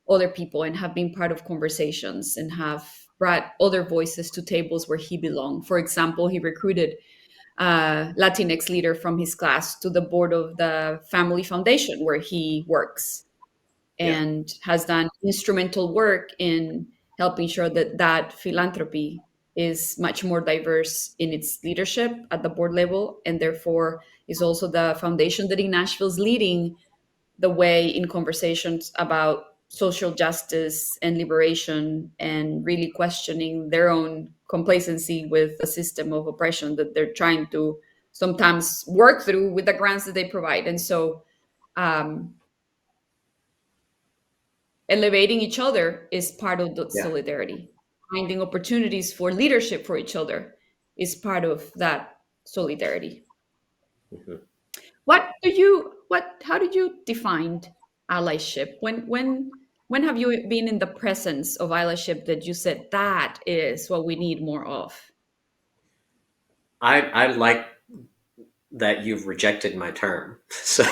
other people and have been part of conversations and have brought other voices to tables where he belonged. For example, he recruited Latinx leader from his class to the board of the family foundation where he works, Yeah. and has done instrumental work in helping sure that that philanthropy is much more diverse in its leadership at the board level, and therefore is also the foundation that in Nashville is leading the way in conversations about social justice and liberation, and really questioning their own complacency with the system of oppression that they're trying to sometimes work through with the grants that they provide. And so elevating each other is part of the Yeah. solidarity. Finding opportunities for leadership for each other is part of that solidarity. Mhm. How did you define allyship? When have you been in the presence of allyship that you said that is what we need more of? I like that you've rejected my term. So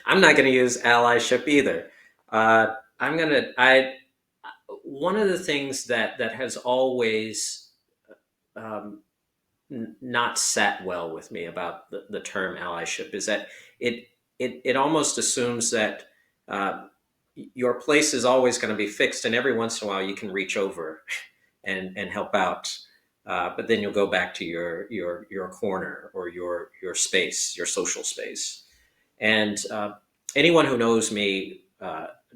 I'm not going to use allyship either. I'm going to, one of the things that has always um, not sat well with me about the term allyship is that it, it almost assumes that uh, your place is always going to be fixed, and every once in a while you can reach over and help out. But then you'll go back to your corner or your space, your social space. And anyone who knows me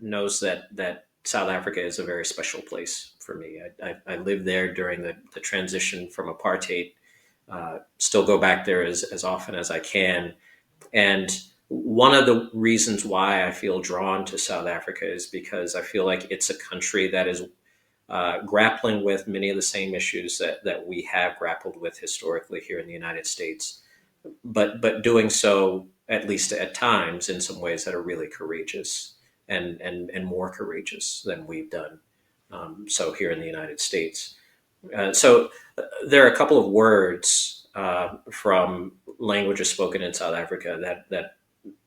knows that South Africa is a very special place for me. I lived there during the transition from apartheid. Still go back there as often as I can. And one of the reasons why I feel drawn to South Africa is because I feel like it's a country that is grappling with many of the same issues that we have grappled with historically here in the United States, but doing so at least at times in some ways that are really courageous and more courageous than we've done so here in the United States. So there are a couple of words from languages spoken in South Africa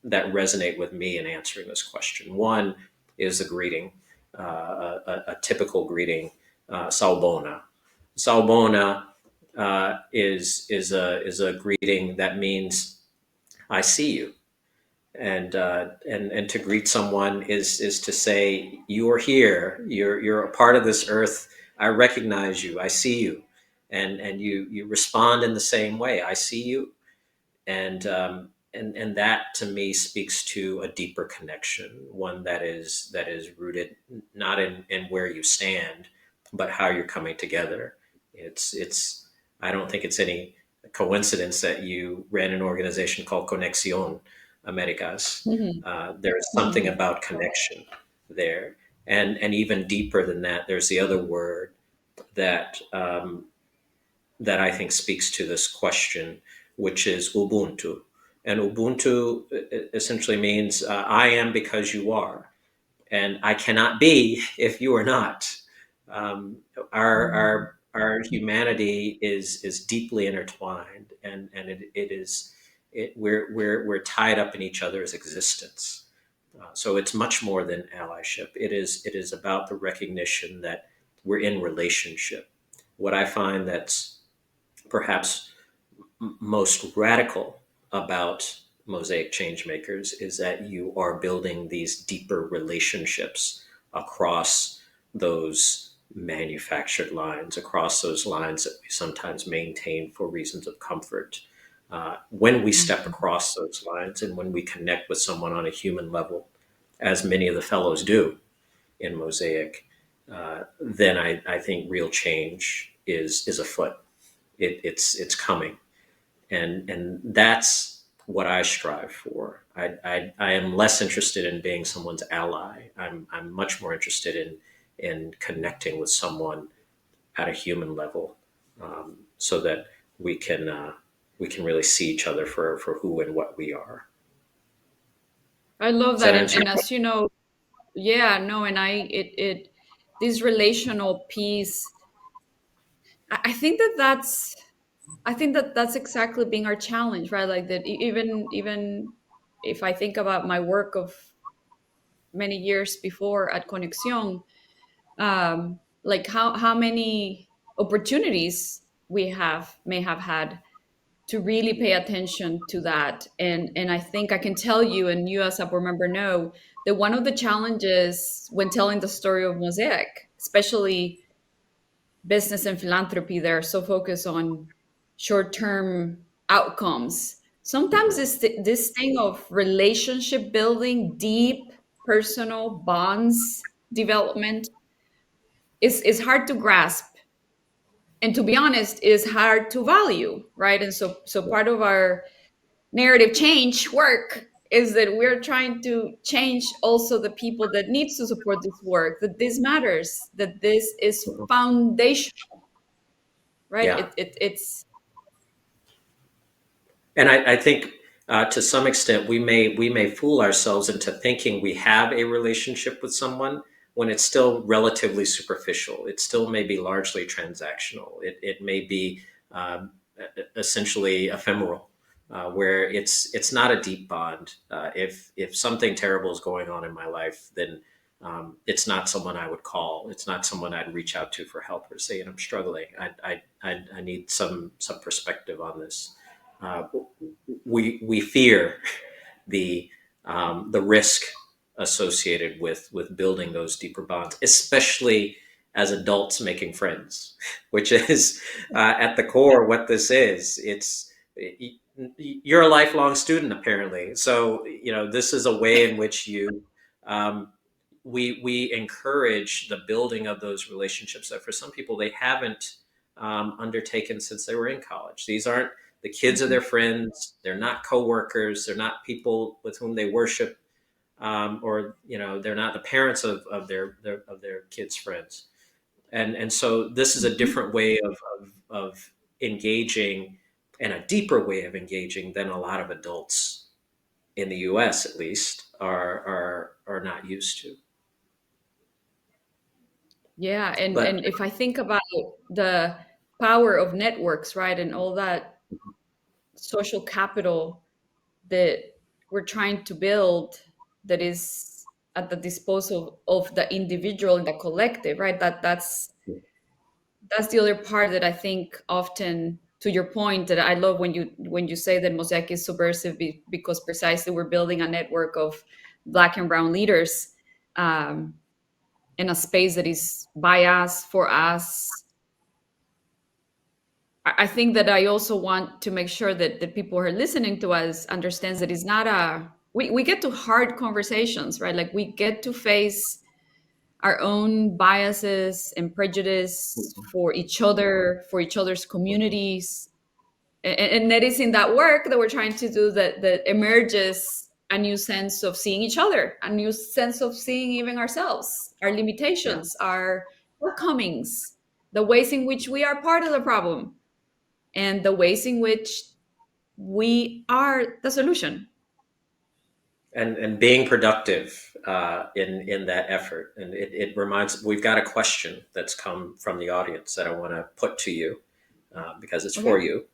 that resonate with me in answering this question. One is the greeting, a typical greeting, Sawubona. Sawubona is a greeting that means I see you, and to greet someone is to say you're here, you're a part of this earth. I recognize you, I see you, and you respond in the same way. I see you, and that to me speaks to a deeper connection, one that is rooted not in where you stand, but how you're coming together. It's I don't think it's any coincidence that you ran an organization called Conexión Américas. Mhm. There is something about connection there, and even deeper than that, there's the other word that that I think speaks to this question, which is Ubuntu. And Ubuntu essentially means I am because you are, and I cannot be if you are not. Um, our humanity is deeply intertwined, and it is we're tied up in each other's existence. So it's much more than allyship. It is about the recognition that we're in relationship. What I find that's perhaps most radical about Mosaic Changemakers is that you are building these deeper relationships across those manufactured lines, across those lines that we sometimes maintain for reasons of comfort. When we step across those lines and when we connect with someone on a human level, as many of the fellows do in Mosaic, then I think real change is afoot. It's coming, and that's what I strive for. I am less interested in being someone's ally. I'm much more interested in connecting with someone at a human level, so that we can really see each other for who and what we are. I love Does that, that and, answer your and as you know, yeah, no, and it this relational piece. I think that's exactly being our challenge, right? Like that, even if I think about my work of many years before at Conexión, like how many opportunities we have may have had to really pay attention to that. And I think I can tell you, and you as a board member know, that one of the challenges when telling the story of Mosaic, especially business and philanthropy, they're so focused on short-term outcomes. Sometimes Mhm. it's this thing of relationship building, deep personal bonds development is hard to grasp, and to be honest is hard to value, right? And so part of our narrative change work is that we're trying to change also the people that needs to support this work, that this matters, that this is foundational, right? Yeah. It's And I think to some extent we may fool ourselves into thinking we have a relationship with someone when it's still relatively superficial. It still may be largely transactional. It may be essentially ephemeral, where it's not a deep bond. If something terrible is going on in my life, then it's not someone I would call. It's not someone I'd reach out to for help or say, I'm struggling. I need some perspective on this. Uh, we fear the risk associated with building those deeper bonds, especially as adults making friends, which is at the core what this is. You're a lifelong student apparently, so this is a way in which um, we encourage the building of those relationships that for some people they haven't undertaken since they were in college. These aren't the kids of their friends. They're not coworkers. They're not people with whom they worship, or they're not the parents of their kids' friends. And so this is a different way of engaging, and a deeper way of engaging than a lot of adults in the U.S. at least are not used to. yeah, But and if I think about the power of networks, right, and all that social capital that we're trying to build, that is at the disposal of the individual and the collective, right, that's the other part that I think often, to your point, that I love when you say that Mosaic is subversive, because precisely we're building a network of Black and brown leaders, um, in a space that is by us, for us. I think that I also want to make sure that the people who are listening to us understands that it's not we get to hard conversations, right? Like we get to face our own biases and prejudice for each other, for each other's communities. And that is in that work that we're trying to do that emerges a new sense of seeing each other, a new sense of seeing even ourselves, our yeah, limitations, our shortcomings, the ways in which we are part of the problem, and the ways in which we are the solution. and being productive in that effort. And it reminds, we've got a question that's come from the audience that I want to put to you, because it's for Okay. you.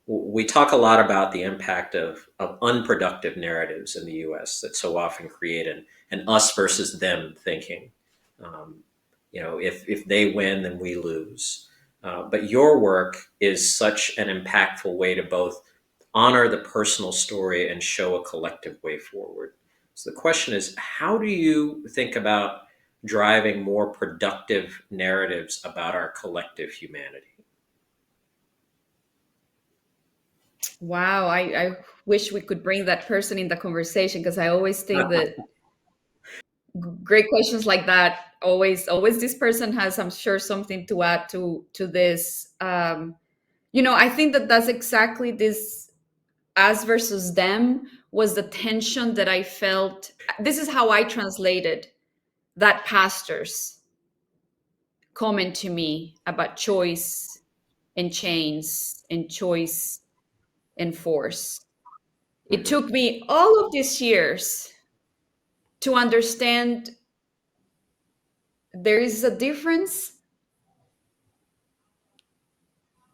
We talk a lot about the impact of unproductive narratives in the US that so often create an us versus them thinking. Um, if they win, then we lose. But your work is such an impactful way to both honor the personal story and show a collective way forward. So the question is, how do you think about driving more productive narratives about our collective humanity? Wow, I wish we could bring that person in the conversation, because I always think that great questions like that always this person has, I'm sure, something to add to this. I think that that's exactly this us versus them was the tension that I felt. This is how I translated that pastor's comment to me about choice and chains and choice and force. It Mhm. took me all of these years to understand there is a difference.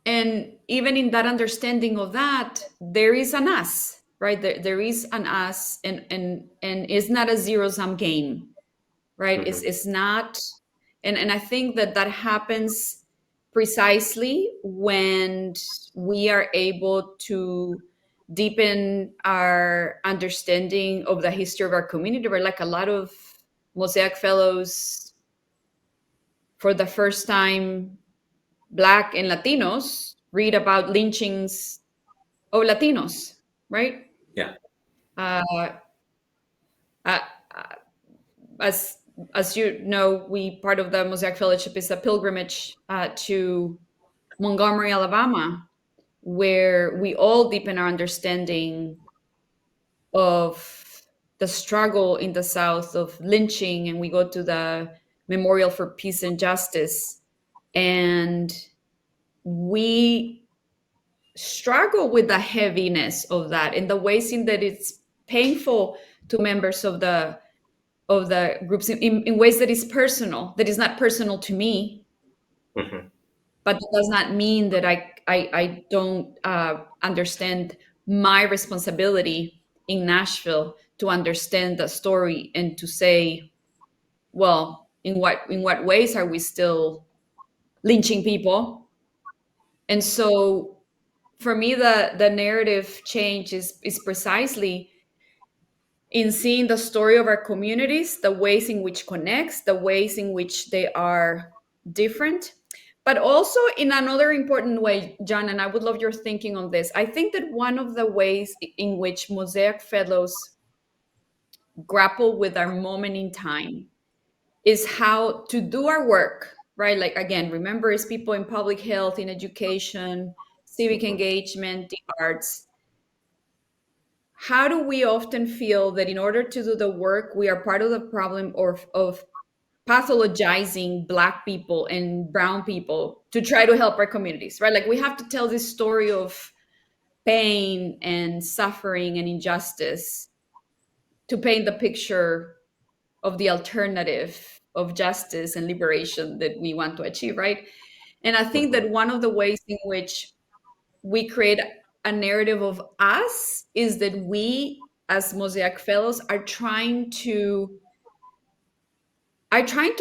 And even in that understanding of that, there is an us, right? There is an us, and it's not a zero sum game, right? Mhm. It's not, and I think that that happens precisely when we are able to deepen our understanding of the history of our community. We're like a lot of Mosaic fellows, for the first time, Black and Latinos, read about lynchings of Latinos, right? Yeah. Uh, uh, as as you know, we part of the Mosaic Fellowship is a pilgrimage to Montgomery, Alabama, where we all deepen our understanding of the struggle in the South of lynching, and we go to the Memorial for Peace and Justice, and we struggle with the heaviness of that in the ways in that it's painful to members of the groups in ways that is personal, that is not personal to me, Mm-hmm. but that does not mean that I don't understand my responsibility in Nashville to understand the story and to say, well, in what ways are we still lynching people? And so for me, the narrative change is precisely in seeing the story of our communities, the ways in which connects, the ways in which they are different, but also in another important way, John, and I would love your thinking on this. I think that one of the ways in which Mosaic Fellows grapple with our moment in time is how to do our work, right? Like, again, remember, as people in public health, in education, civic Mm-hmm. engagement, the arts, how do we often feel that in order to do the work, we are part of the problem of pathologizing Black people and brown people to try to help our communities, right? Like, we have to tell this story of pain and suffering and injustice to paint the picture of the alternative of justice and liberation that we want to achieve, right? And I think Mm-hmm. that one of the ways in which we create a narrative of us is that we as Mosaic Fellows are trying to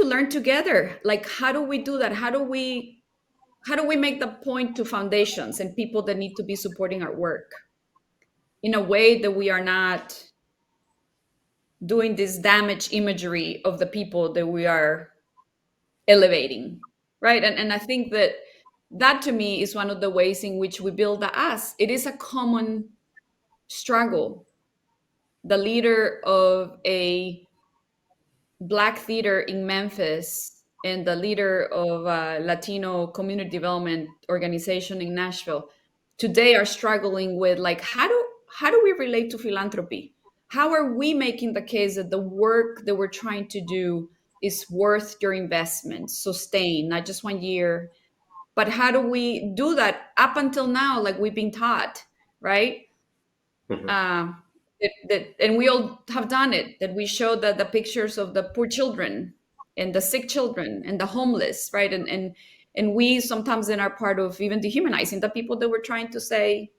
learn together. Like, how do we do that? How do we make the point to foundations and people that need to be supporting our work in a way that we are not doing this damage imagery of the people that we are elevating, right? And I think that to me is one of the ways in which we build the us. It is a common struggle. The leader of a Black theater in Memphis and the leader of a Latino community development organization in Nashville today are struggling with, like, how do we relate to philanthropy? How are we making the case that the work that we're trying to do is worth your investment, sustain, not just 1 year, but how do we do that up until now, like we've been taught, right? Mm-hmm. uh, and we all have done it, that we show that the pictures of the poor children and the sick children and the homeless, right? And we sometimes then are part of even dehumanizing the people that we're trying to say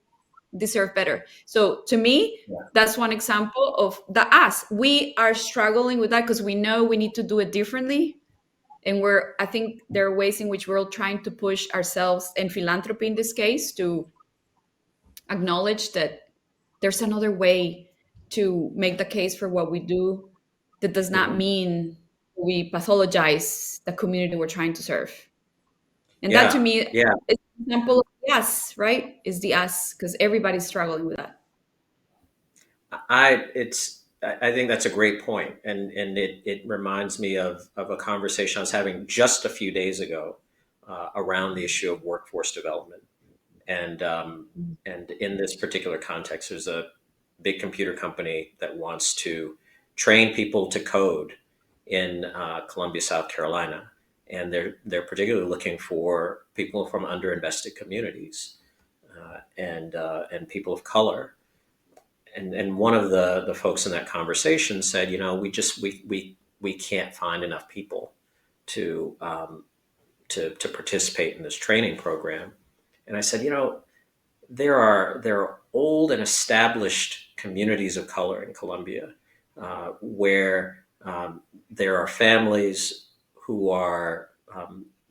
deserve better. So to me, Yeah. that's one example of the us. We are struggling with that because we know we need to do it differently. And I think there are ways in which we're all trying to push ourselves and philanthropy in this case to acknowledge that there's another way to make the case for what we do that does not Mm-hmm. mean we pathologize the community we're trying to serve. And that to Yeah. me Yeah. is an example of the us, right? Is the us, because everybody's struggling with that. I think that's a great point, and it reminds me of a conversation I was having just a few days ago around the issue of workforce development, and in this particular context, there's a big computer company that wants to train people to code in Columbia, South Carolina, and they're particularly looking for people from underinvested communities and people of color. And one of the folks in that conversation said, we can't find enough people to to participate in this training program. And I said, there are old and established communities of color in Columbia where there are families who are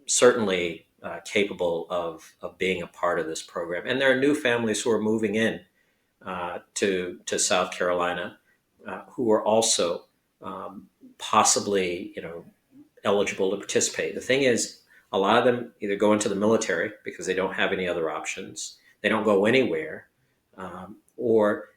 certainly capable of being a part of this program, and there are new families who are moving in to South Carolina, who are also possibly eligible to participate. The thing is, a lot of them either go into the military because they don't have any other options. They don't go anywhere, or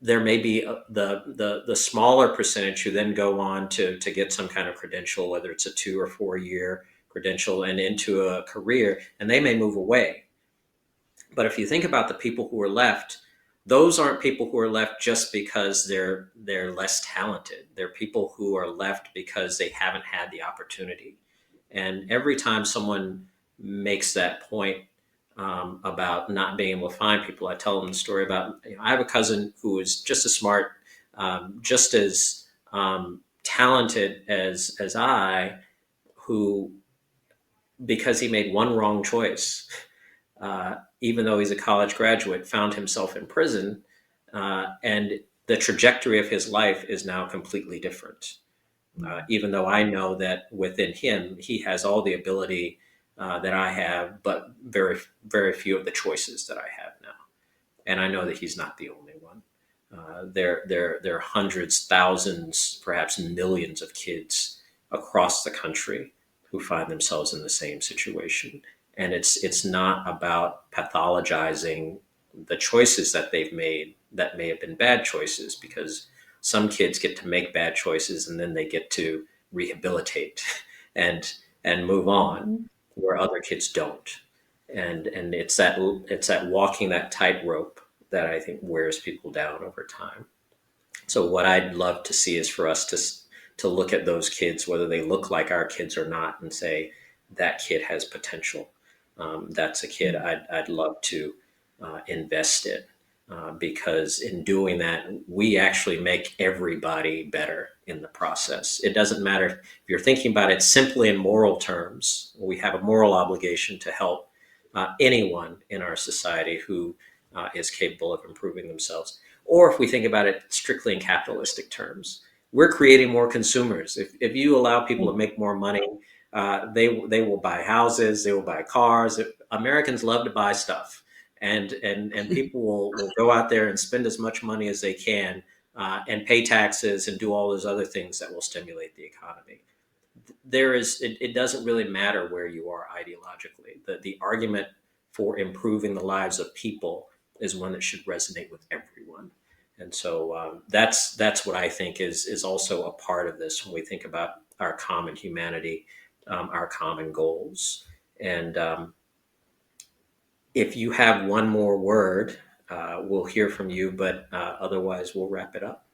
there may be the smaller percentage who then go on to get some kind of credential, whether it's a 2 or 4 year credential, and into a career, and they may move away. But if you think about the people who are left, those aren't people who are left just because they're less talented. They're people who are left because they haven't had the opportunity. And every time someone makes that point about not being able to find people, I tell them the story about, I have a cousin who is just as smart, just as talented as I, who, because he made one wrong choice, even though he's a college graduate, found himself in prison, and the trajectory of his life is now completely different. Even though I know that within him, he has all the ability that I have, but very, very few of the choices that I have now. And I know that he's not the only one. There are hundreds, thousands, perhaps millions of kids across the country who find themselves in the same situation. And it's not about pathologizing the choices that they've made that may have been bad choices, because some kids get to make bad choices and then they get to rehabilitate and move on, where other kids don't. And it's that walking that tightrope that I think wears people down over time. So what I'd love to see is for us to look at those kids, whether they look like our kids or not, and say that kid has potential. That's a kid I'd love to invest in, because in doing that, we actually make everybody better in the process. It doesn't matter if you're thinking about it simply in moral terms. We have a moral obligation to help anyone in our society who is capable of improving themselves. Or if we think about it strictly in capitalistic terms, we're creating more consumers. If you allow people to make more money, they will buy houses, they will buy cars. Americans love to buy stuff, and people will go out there and spend as much money as they can, and pay taxes and do all those other things that will stimulate the economy. It doesn't really matter where you are ideologically. The argument for improving the lives of people is one that should resonate with everyone. And so that's what I think is also a part of this when we think about our common humanity, our common goals. And if you have one more word, we'll hear from you, but otherwise we'll wrap it up.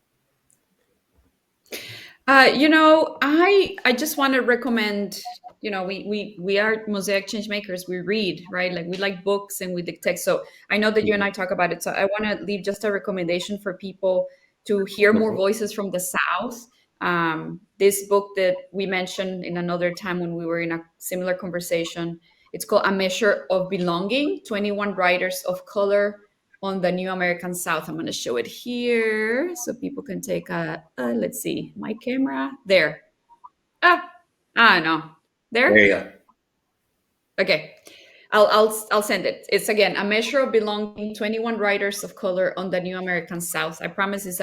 I just want to recommend, we are Mosaic Changemakers. We read, right? Like we like books and we like text. So I know that you and I talk about it. So I want to leave just a recommendation for people to hear more voices from the South. This book that we mentioned in another time when we were in a similar conversation, it's called A Measure of Belonging, 21 Writers of Color on the New American South. I'm going to show it here so people can take let's see, my camera there. No, There you go. Okay, I'll send it. It's again A Measure of Belonging, 21 Writers of Color on the New American South. I promise it's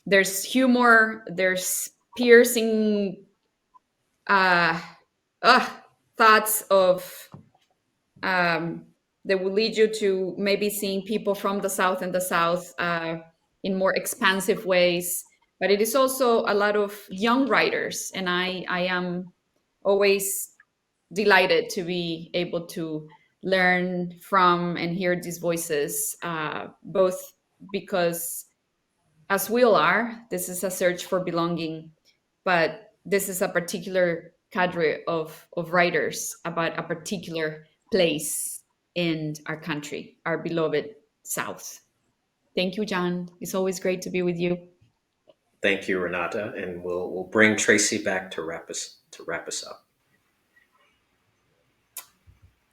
there's humor, there's piercing thoughts of that will lead you to maybe seeing people from the South and the South in more expansive ways. But it is also a lot of young writers, and I am always delighted to be able to learn from and hear these voices, both because, as we all are, this is a search for belonging, but this is a particular cadre of writers about a particular place in our country, our beloved South. Thank you, John. It's always great to be with you. Thank you, Renata, and we'll bring Tracy back to wrap us up.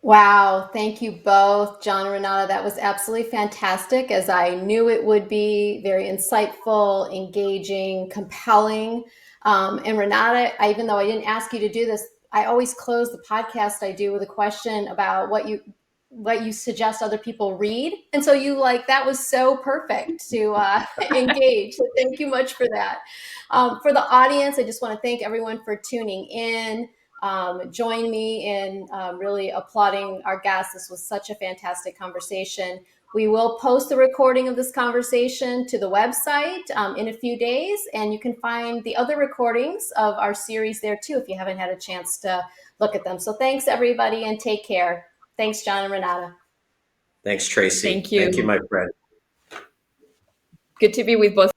Wow, thank you both, John and Renata. That was absolutely fantastic, as I knew it would be. Very insightful, engaging, compelling. And Renata, even though I didn't ask you to do this, I always close the podcast I do with a question about what you suggest other people read. And so that was so perfect to engage. So thank you much for that. For the audience, I just want to thank everyone for tuning in. Join me in really applauding our guests. This was such a fantastic conversation. We will post the recording of this conversation to the website in a few days, and you can find the other recordings of our series there too if you haven't had a chance to look at them. So thanks, everybody, and take care. Thanks, John and Renata. Thanks, Tracy. Thank you. Thank you, my friend. Good to be with both